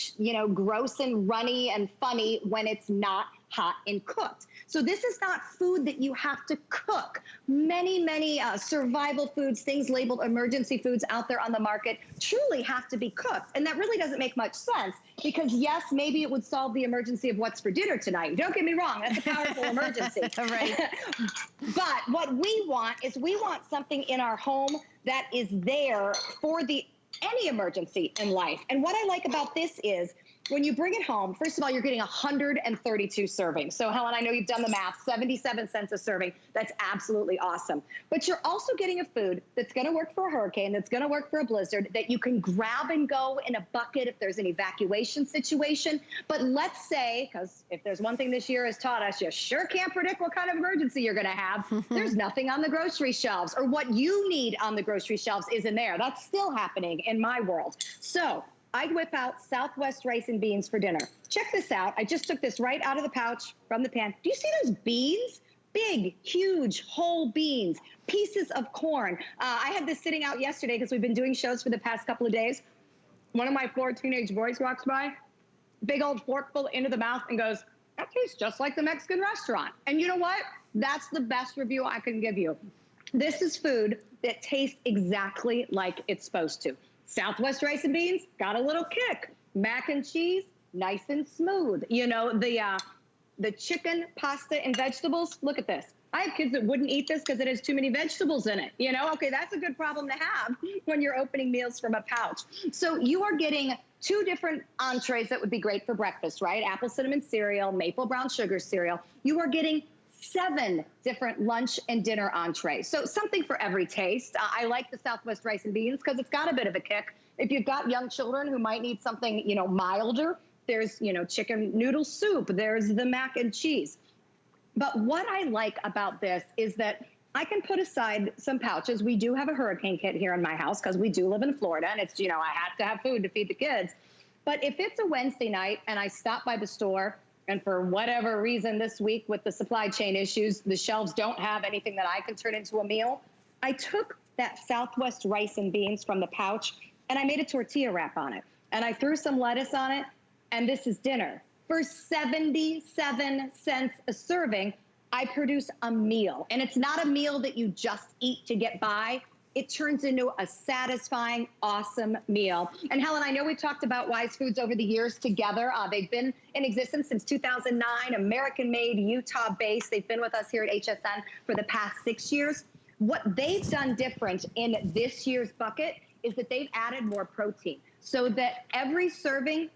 gross and runny and funny when it's not hot and cooked. So this is not food that you have to cook. Many survival foods, things labeled emergency foods out there on the market, truly have to be cooked. And that really doesn't make much sense because, yes, maybe it would solve the emergency of what's for dinner tonight. Don't get me wrong, that's a powerful emergency. Right. But what we want is we want something in our home that is there for any emergency in life. And what I like about this is when you bring it home, first of all, you're getting 132 servings. So Helen, I know you've done the math, 77 cents a serving. That's absolutely awesome. But you're also getting a food that's gonna work for a hurricane, that's gonna work for a blizzard, that you can grab and go in a bucket if there's an evacuation situation. But let's say, because if there's one thing this year has taught us, you sure can't predict what kind of emergency you're gonna have. There's nothing on the grocery shelves, or what you need on the grocery shelves isn't there. That's still happening in my world. So I'd whip out Southwest rice and beans for dinner. Check this out. I just took this right out of the pouch from the pan. Do you see those beans? Big, huge, whole beans, pieces of corn. I had this sitting out yesterday because we've been doing shows for the past couple of days. One of my 4 teenage boys walks by, big old forkful into the mouth and goes, that tastes just like the Mexican restaurant. And you know what? That's the best review I can give you. This is food that tastes exactly like it's supposed to. Southwest rice and beans, got a little kick. Mac and cheese, nice and smooth. You know, the chicken, pasta, and vegetables, look at this. I have kids that wouldn't eat this because it has too many vegetables in it. You know, okay, that's a good problem to have when you're opening meals from a pouch. So you are getting 2 different entrees that would be great for breakfast, right? Apple cinnamon cereal, maple brown sugar cereal. You are getting 7 different lunch and dinner entrees. So something for every taste. I like the Southwest rice and beans because it's got a bit of a kick. If you've got young children who might need something, milder, there's, chicken noodle soup. There's the mac and cheese. But what I like about this is that I can put aside some pouches. We do have a hurricane kit here in my house because we do live in Florida and it's, I have to have food to feed the kids. But if it's a Wednesday night and I stop by the store and for whatever reason this week with the supply chain issues, the shelves don't have anything that I can turn into a meal, I took that Southwest rice and beans from the pouch and I made a tortilla wrap on it. And I threw some lettuce on it, and this is dinner. For 77 cents a serving, I produce a meal. And it's not a meal that you just eat to get by. It turns into a satisfying, awesome meal. And Helen, I know we've talked about Wise Foods over the years together. They've been in existence since 2009, American-made, Utah-based. They've been with us here at HSN for the past 6 years. What they've done different in this year's bucket is that they've added more protein so that every serving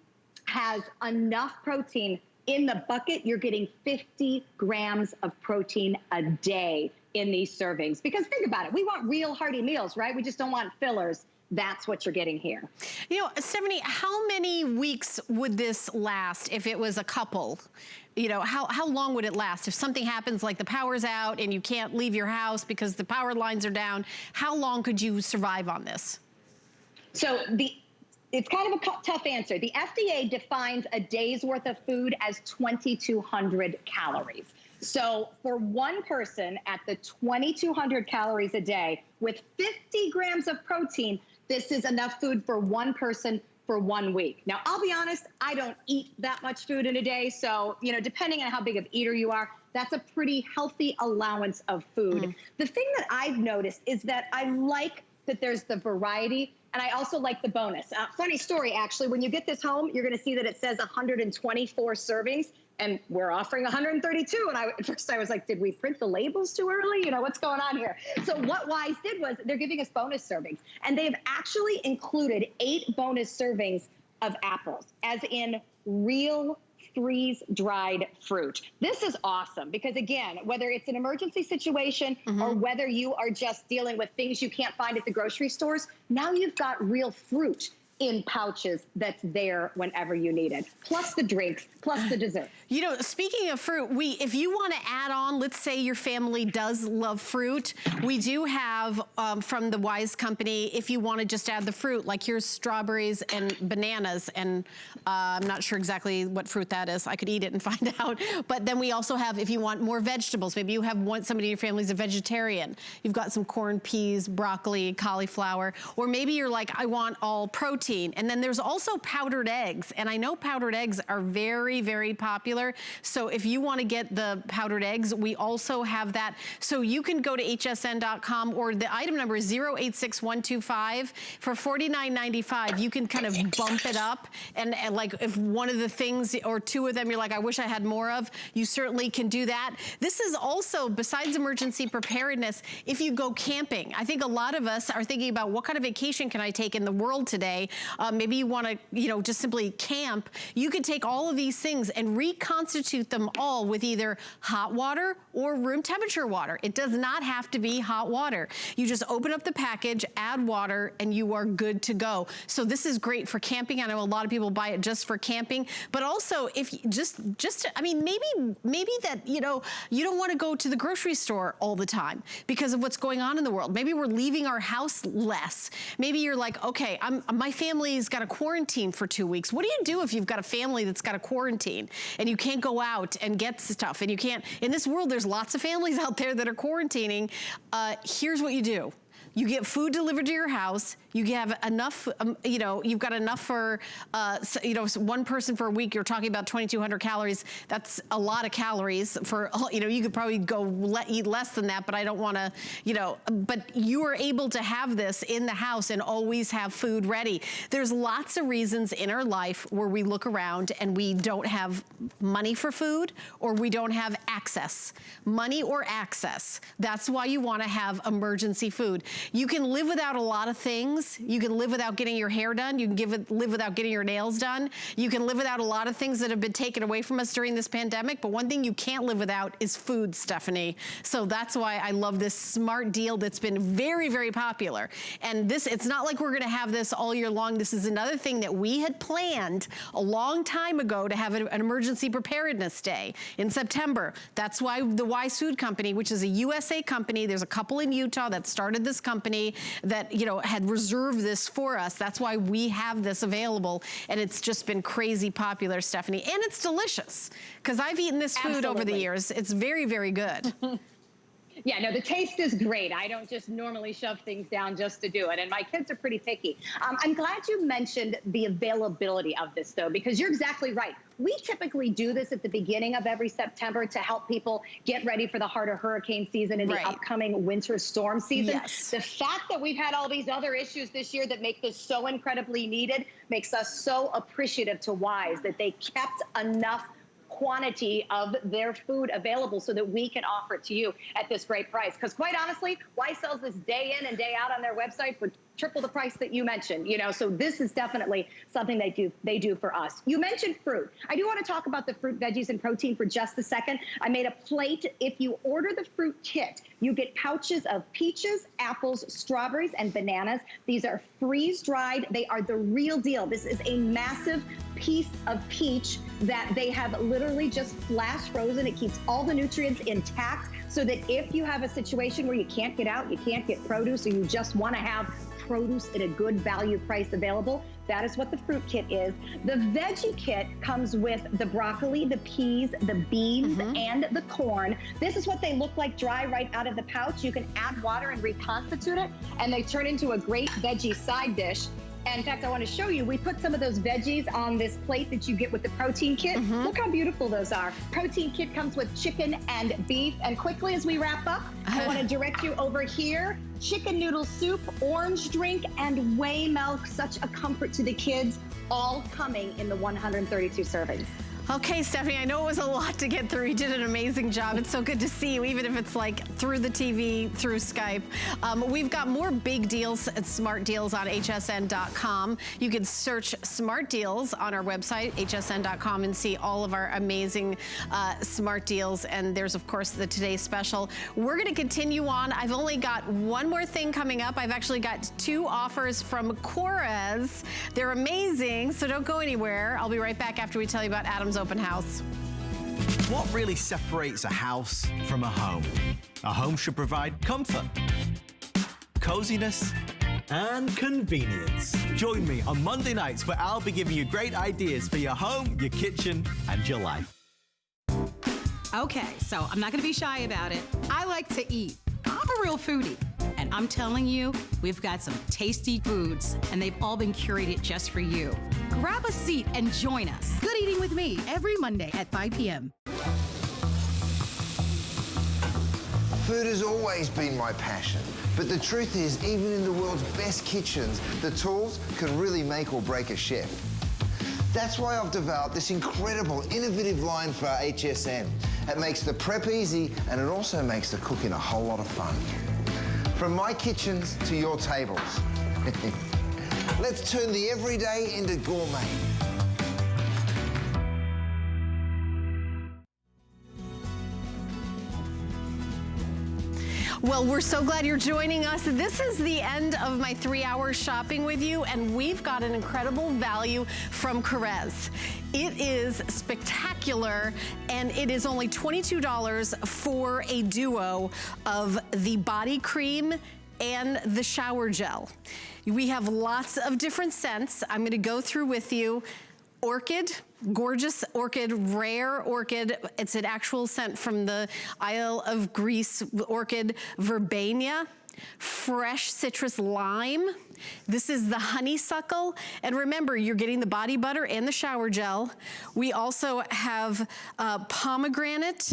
has enough protein. In the bucket, you're getting 50 grams of protein a day in these servings. Because think about it, we want real hearty meals, right? We just don't want fillers. That's what you're getting here. Stephanie, how many weeks would this last if it was a couple? How long would it last? If something happens like the power's out and you can't leave your house because the power lines are down, how long could you survive on this? So it's kind of a tough answer. The FDA defines a day's worth of food as 2,200 calories. So for one person at the 2,200 calories a day with 50 grams of protein, this is enough food for one person for 1 week. Now, I'll be honest, I don't eat that much food in a day. So, depending on how big of an eater you are, that's a pretty healthy allowance of food. The thing that I've noticed is that I like that there's the variety. And I also like the bonus. Funny story, actually, when you get this home, you're gonna see that it says 124 servings, and we're offering 132. And at first I was like, did we print the labels too early? You know, what's going on here? So what Wise did was they're giving us bonus servings, and they've actually included 8 bonus servings of apples, as in real freeze-dried fruit. This is awesome because, again, whether it's an emergency situation or whether you are just dealing with things you can't find at the grocery stores, now you've got real fruit in pouches that's there whenever you need it. Plus the drinks, plus the dessert. You know, speaking of fruit, if you want to add on, let's say your family does love fruit, we do have from the Wise Company, if you want to just add the fruit, like here's strawberries and bananas, and I'm not sure exactly what fruit that is. I could eat it and find out. But then we also have, if you want more vegetables, maybe you have somebody in your family's a vegetarian. You've got some corn, peas, broccoli, cauliflower, or maybe you're like, I want all protein. And then there's also powdered eggs. And I know powdered eggs are very, very popular. So if you want to get the powdered eggs, we also have that. So you can go to hsn.com, or the item number is 086125. For $49.95, you can kind of bump it up. And like if one of the things or two of them you're like, I wish I had more of, you certainly can do that. This is also, besides emergency preparedness, if you go camping. I think a lot of us are thinking about what kind of vacation can I take in the world today? Maybe you want to, you know, just simply camp. You can take all of these things and reconstitute them all with either hot water or room temperature water. It does not have to be hot water. You just open up the package, add water, and you are good to go. So this is great for camping. I know a lot of people buy it just for camping, but also if you I mean, maybe that, you know, you don't want to go to the grocery store all the time because of what's going on in the world. Maybe we're leaving our house less. Maybe you're like, okay, my family's got a quarantine for 2 weeks. What do you do if you've got a family that's got a quarantine and you can't go out and get stuff, and you can't, in this world, there's lots of families out there that are quarantining. Here's what you do. You get food delivered to your house. You have enough, you know, you've got enough for, you know, one person for a week. You're talking about 2,200 calories. That's a lot of calories for, you know, you could probably go eat less than that, but I don't want to, you know, but you are able to have this in the house and always have food ready. There's lots of reasons in our life where we look around and we don't have money for food, or we don't have access. Money or access. That's why you want to have emergency food. You can live without a lot of things. You can live without getting your hair done. You can live without getting your nails done. You can live without a lot of things that have been taken away from us during this pandemic. But one thing you can't live without is food, Stephanie. So that's why I love this smart deal that's been very, very popular. And this, it's not like we're going to have this all year long. This is another thing that we had planned a long time ago to have an emergency preparedness day in September. That's why the Wise Food Company, which is a USA company, there's a couple in Utah that started this company that, you know, had reserved this for us. That's why we have this available, and it's just been crazy popular, Stephanie. And it's delicious, because I've eaten this food over the years. It's very, very good. Yeah, no, the taste is great. I don't just normally shove things down just to do it. And my kids are pretty picky. I'm glad you mentioned the availability of this, though, because you're exactly right. We typically do this at the beginning of every September to help people get ready for the heart of hurricane season and the upcoming winter storm season. Yes. The fact that we've had all these other issues this year that make this so incredibly needed makes us so appreciative to Wise that they kept enough quantity of their food available so that we can offer it to you at this great price. Because quite honestly, Wise sells this day in and day out on their website for triple the price that you mentioned, you know, so this is definitely something they do for us. You mentioned fruit. I do want to talk about the fruit, veggies, and protein for just a second. I made a plate. If you order the fruit kit, you get pouches of peaches, apples, strawberries, and bananas. These are freeze-dried. They are the real deal. This is a massive piece of peach that they have literally just flash frozen. It keeps all the nutrients intact so that if you have a situation where you can't get out, you can't get produce, or you just want to have produce at a good value price available, that is what the fruit kit is. The veggie kit comes with the broccoli, the peas, the beans, and the corn. This is what they look like dry right out of the pouch. You can add water and reconstitute it, and they turn into a great veggie side dish. And in fact, I want to show you, we put some of those veggies on this plate that you get with the protein kit. Look how beautiful those are. Protein kit comes with chicken and beef. And quickly as we wrap up, I want to direct you over here. Chicken noodle soup, orange drink, and whey milk. Such a comfort to the kids, all coming in the 132 servings. Okay, Stephanie, I know it was a lot to get through. You did an amazing job. It's so good to see you, even if it's like through the TV, through Skype. We've got more big deals and smart deals on hsn.com. You can search smart deals on our website, hsn.com, and see all of our amazing smart deals. And there's, of course, the Today Special. We're going to continue on. I've only got one more thing coming up. I've actually got 2 offers from Korres. They're amazing, so don't go anywhere. I'll be right back after we tell you about Adam's open house. What really separates a house from a home? A home should provide comfort, coziness, and convenience. Join me on Monday nights where I'll be giving you great ideas for your home, your kitchen, and your life. Okay, so I'm not gonna be shy about it. I like to eat. I'm a real foodie. And I'm telling you, we've got some tasty foods, and they've all been curated just for you. Grab a seat and join us. Good Eating with me every Monday at 5 p.m. Food has always been my passion, but the truth is, even in the world's best kitchens, the tools can really make or break a chef. That's why I've developed this incredible, innovative line for HSN. It makes the prep easy, and it also makes the cooking a whole lot of fun. From my kitchens to your tables. Let's turn the everyday into gourmet. Well, we're so glad you're joining us. This is the end of my 3 hours shopping with you, and we've got an incredible value from Korres. It is spectacular, and it is only $22 for a duo of the body cream and the shower gel. We have lots of different scents. I'm gonna go through with you. Orchid, gorgeous orchid, rare orchid. It's an actual scent from the Isle of Greece orchid, verbena. Fresh citrus lime. This is the honeysuckle. And remember, you're getting the body butter and the shower gel. We also have pomegranate,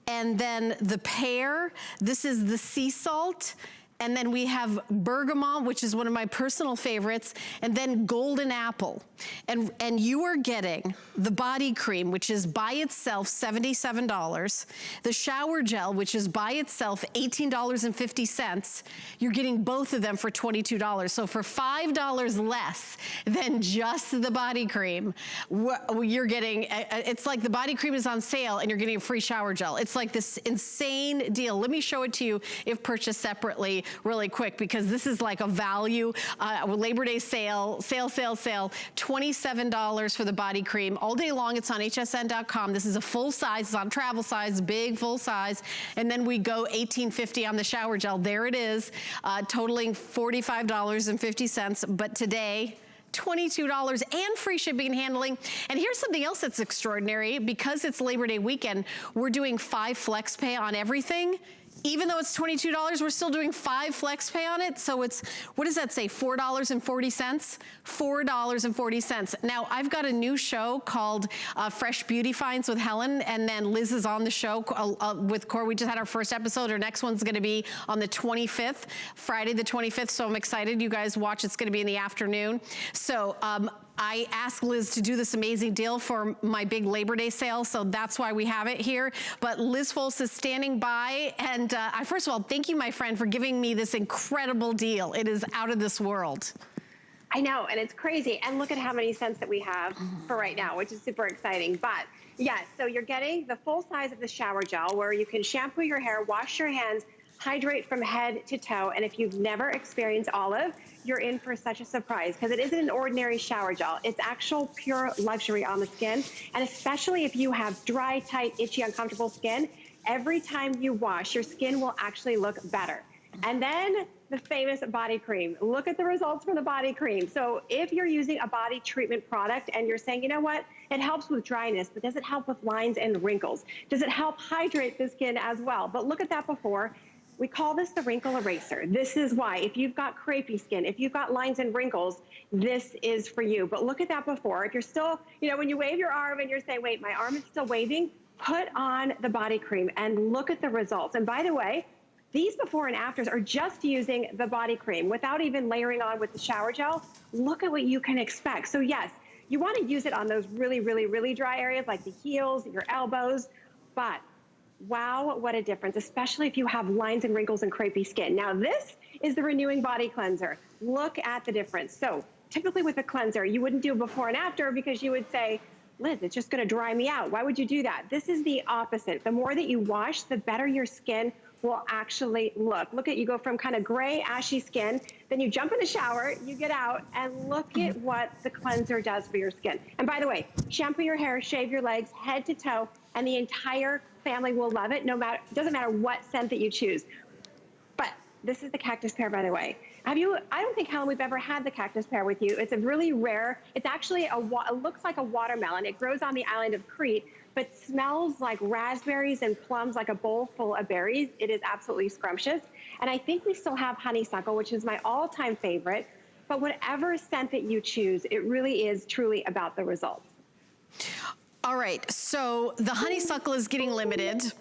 and then the pear. This is the sea salt. And then we have bergamot, which is one of my personal favorites, and then golden apple. And you are getting the body cream, which is by itself $77. The shower gel, which is by itself $18.50. You're getting both of them for $22. So for $5 less than just the body cream, you're getting, it's like the body cream is on sale and you're getting a free shower gel. It's like this insane deal. Let me show it to you if purchased separately really quick, because this is like a value, Labor Day sale, $27 for the body cream. All day long, it's on hsn.com. This is a full size, it's on travel size, big full size. And then we go $18.50 on the shower gel. There it is, totaling $45.50. But today, $22 and free shipping and handling. And here's something else that's extraordinary. Because it's Labor Day weekend, we're doing 5 flex pay on everything. Even though it's $22, we're still doing 5 flex pay on it. So it's, what does that say, $4.40? $4.40. Now, I've got a new show called Fresh Beauty Finds with Helen, and then Liz is on the show with Cor. We just had our first episode. Our next one's gonna be on the 25th, Friday the 25th, so I'm excited. You guys watch, it's gonna be in the afternoon. So, I asked Liz to do this amazing deal for my big Labor Day sale, so that's why we have it here. But Liz Folse is standing by, and first of all, thank you, my friend, for giving me this incredible deal. It is out of this world. I know, and it's crazy. And look at how many scents that we have for right now, which is super exciting. But yes, so you're getting the full size of the shower gel where you can shampoo your hair, wash your hands, hydrate from head to toe. And if you've never experienced Olive, you're in for such a surprise, because it isn't an ordinary shower gel. It's actual pure luxury on the skin. And especially if you have dry, tight, itchy, uncomfortable skin, every time you wash, your skin will actually look better. And then the famous body cream. Look at the results from the body cream. So if you're using a body treatment product and you're saying, you know what, it helps with dryness, but does it help with lines and wrinkles? Does it help hydrate the skin as well? But look at that before. We call this the Wrinkle Eraser. This is why, if you've got crepey skin, if you've got lines and wrinkles, this is for you. But look at that before. If you're still, you know, when you wave your arm and you're saying, wait, my arm is still waving, put on the body cream and look at the results. And by the way, these before and afters are just using the body cream without even layering on with the shower gel. Look at what you can expect. So yes, you want to use it on those really, really, really dry areas like the heels, your elbows, but wow, what a difference, especially if you have lines and wrinkles and crepey skin. Now this is the Renewing Body Cleanser. Look at the difference. So typically with a cleanser, you wouldn't do a before and after because you would say, Liz, it's just gonna dry me out. Why would you do that? This is the opposite. The more that you wash, the better your skin will actually look. Look at, you go from kind of gray, ashy skin, then you jump in the shower, you get out, and look at what the cleanser does for your skin. And by the way, shampoo your hair, shave your legs, head to toe, and the entire family will love it, no matter, it doesn't matter what scent that you choose. But this is the Cactus Pear, by the way. I don't think, Helen, we've ever had the Cactus Pear with you. It's a really rare, it's actually, it looks like a watermelon. It grows on the island of Crete, but smells like raspberries and plums, like a bowl full of berries. It is absolutely scrumptious. And I think we still have honeysuckle, which is my all-time favorite. But whatever scent that you choose, it really is truly about the results. All right, so the honeysuckle is getting limited.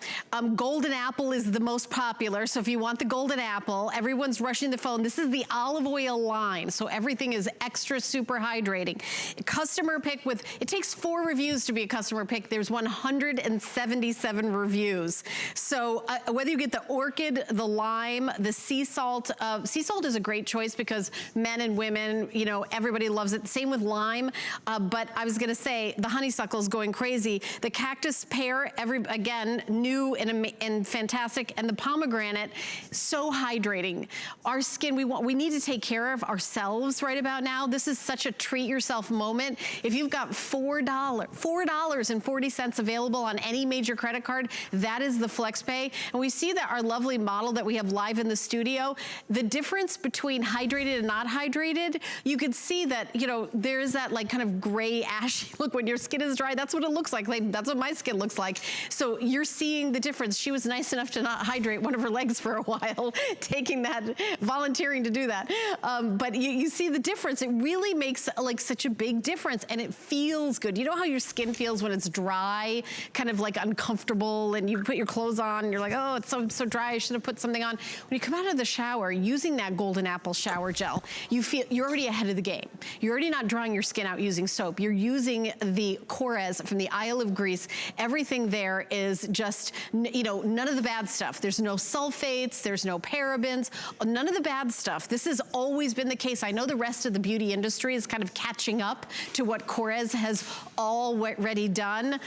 Golden apple is the most popular. So if you want the golden apple, everyone's rushing the phone. This is the olive oil line. So everything is extra super hydrating. Customer pick with, it takes 4 reviews to be a customer pick. There's 177 reviews. So whether you get the orchid, the lime, the sea salt is a great choice because men and women, you know, everybody loves it. Same with lime. But I was gonna say the honeysuckle is going crazy. The Cactus Pear, again, new and fantastic, and the pomegranate, so hydrating. Our skin, we need to take care of ourselves right about now. This is such a treat yourself moment. If you've got $4.40 available on any major credit card, that is the FlexPay. And we see that our lovely model that we have live in the studio, the difference between hydrated and not hydrated, you can see that, you know, there's that like kind of gray ashy look when your skin is dry. That's what it looks like. That's what my skin looks like. So you're seeing the difference. She was nice enough to not hydrate one of her legs for a while, volunteering to do that. But you see the difference. It really makes like such a big difference, and it feels good. You know how your skin feels when it's dry, kind of like uncomfortable, and you put your clothes on and you're like, oh, it's so dry, I should have put something on. When you come out of the shower using that golden apple shower gel, you feel you're already ahead of the game. You're already not drying your skin out using soap. You're using the Korres from the Isle of Greece. Everything there is just, you know, none of the bad stuff. There's no sulfates, there's no parabens, none of the bad stuff. This has always been the case. I know the rest of the beauty industry is kind of catching up to what Korres has already done,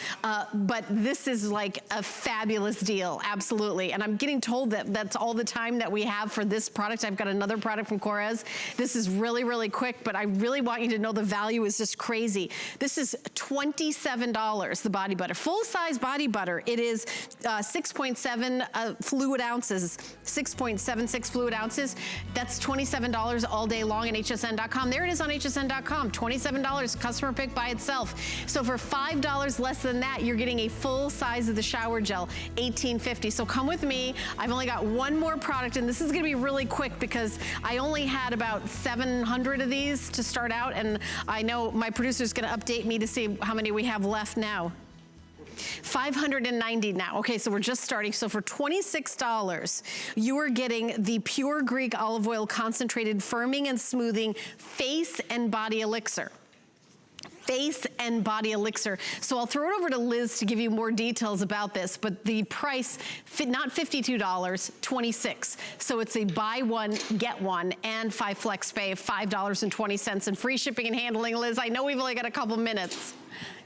but this is like a fabulous deal, absolutely. And I'm getting told that that's all the time that we have for this product. I've got another product from Korres. This is really, really quick, but I really want you to know the value is just crazy. This is $27, the body butter. Full-size body butter. It is 6.7 fluid ounces, 6.76 fluid ounces. That's $27 all day long at hsn.com. There it is on hsn.com, $27, customer pick by itself. So for $5 less than that, you're getting a full size of the shower gel, $18.50. So come with me. I've only got one more product, and this is gonna be really quick because I only had about 700 of these to start out, and I know my producer's gonna update me to see how many we have left now. 590 now. Okay, so we're just starting. So for $26, you are getting the Pure Greek Olive Oil Concentrated Firming and Smoothing Face and Body Elixir. Face and Body Elixir. So I'll throw it over to Liz to give you more details about this, but the price, not $52, $26. So it's a buy one, get one, and 5 flex pay of $5.20 and free shipping and handling. Liz, I know we've only got a couple minutes.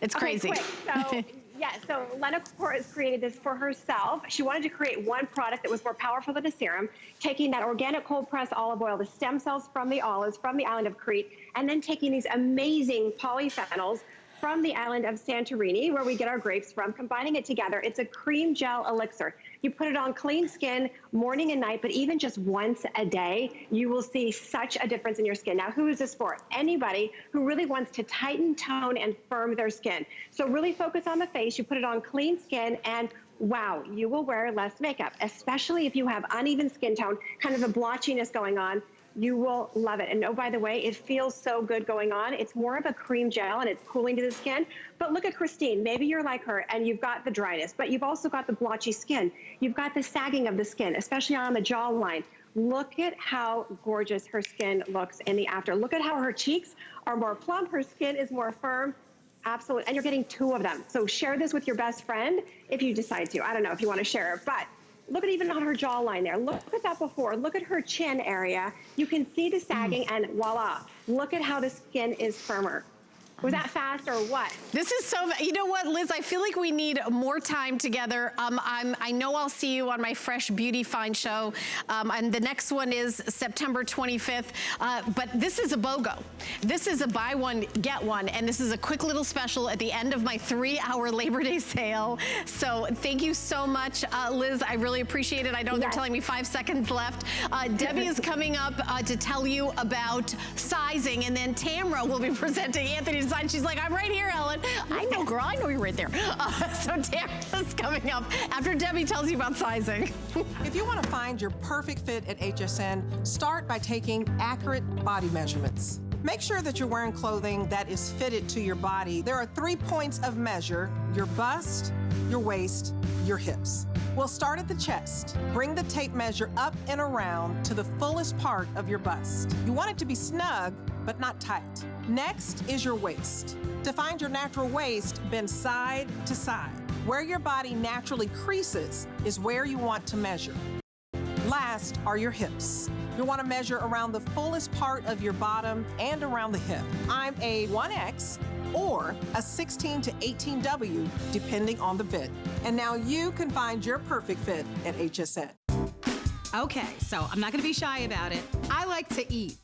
It's crazy. Okay, quick. So, yeah, so Lena Kapoor has created this for herself. She wanted to create one product that was more powerful than a serum, taking that organic cold pressed olive oil, the stem cells from the olives from the island of Crete, and then taking these amazing polyphenols from the island of Santorini, where we get our grapes from, combining it together. It's a cream gel elixir. You put it on clean skin morning and night, but even just once a day, you will see such a difference in your skin. Now, who is this for? Anybody who really wants to tighten, tone, and firm their skin. So really focus on the face. You put it on clean skin, and wow, you will wear less makeup, especially if you have uneven skin tone, kind of a blotchiness going on. You will love it. And oh, by the way, it feels so good going on. It's more of a cream gel and it's cooling to the skin. But look at Christine. Maybe you're like her and you've got the dryness, but you've also got the blotchy skin. You've got the sagging of the skin, especially on the jawline. Look at how gorgeous her skin looks in the after. Look at how her cheeks are more plump. Her skin is more firm. Absolutely. And you're getting 2 of them. So share this with your best friend if you decide to. I don't know if you want to share it, but look at even on her jawline there. Look at that before. Look at her chin area. You can see the sagging and voila. Look at how the skin is firmer. Was that fast or what? This is so, you know what, Liz, I feel like we need more time together. I know I'll see you on my Fresh Beauty Find show. And the next one is September 25th. But this is a BOGO. This is a buy one, get one. And this is a quick little special at the end of my 3-hour Labor Day sale. So thank you so much, Liz. I really appreciate it. I know they're telling me 5 seconds left. Debbie is coming up to tell you about sizing. And then Tamra will be presenting Anthony's design. She's like, I'm right here, Ellen. I know, girl, I know you're right there. So Tamra's coming up after Debbie tells you about sizing. If you want to find your perfect fit at HSN, start by taking accurate body measurements. Make sure that you're wearing clothing that is fitted to your body. There are 3 points of measure: your bust, your waist, your hips. We'll start at the chest. Bring the tape measure up and around to the fullest part of your bust. You want it to be snug, but not tight. Next is your waist. To find your natural waist, bend side to side. Where your body naturally creases is where you want to measure. Last are your hips. You'll want to measure around the fullest part of your bottom and around the hip. I'm a 1X or a 16 to 18W, depending on the fit. And now you can find your perfect fit at HSN. Okay, so I'm not gonna be shy about it. I like to eat.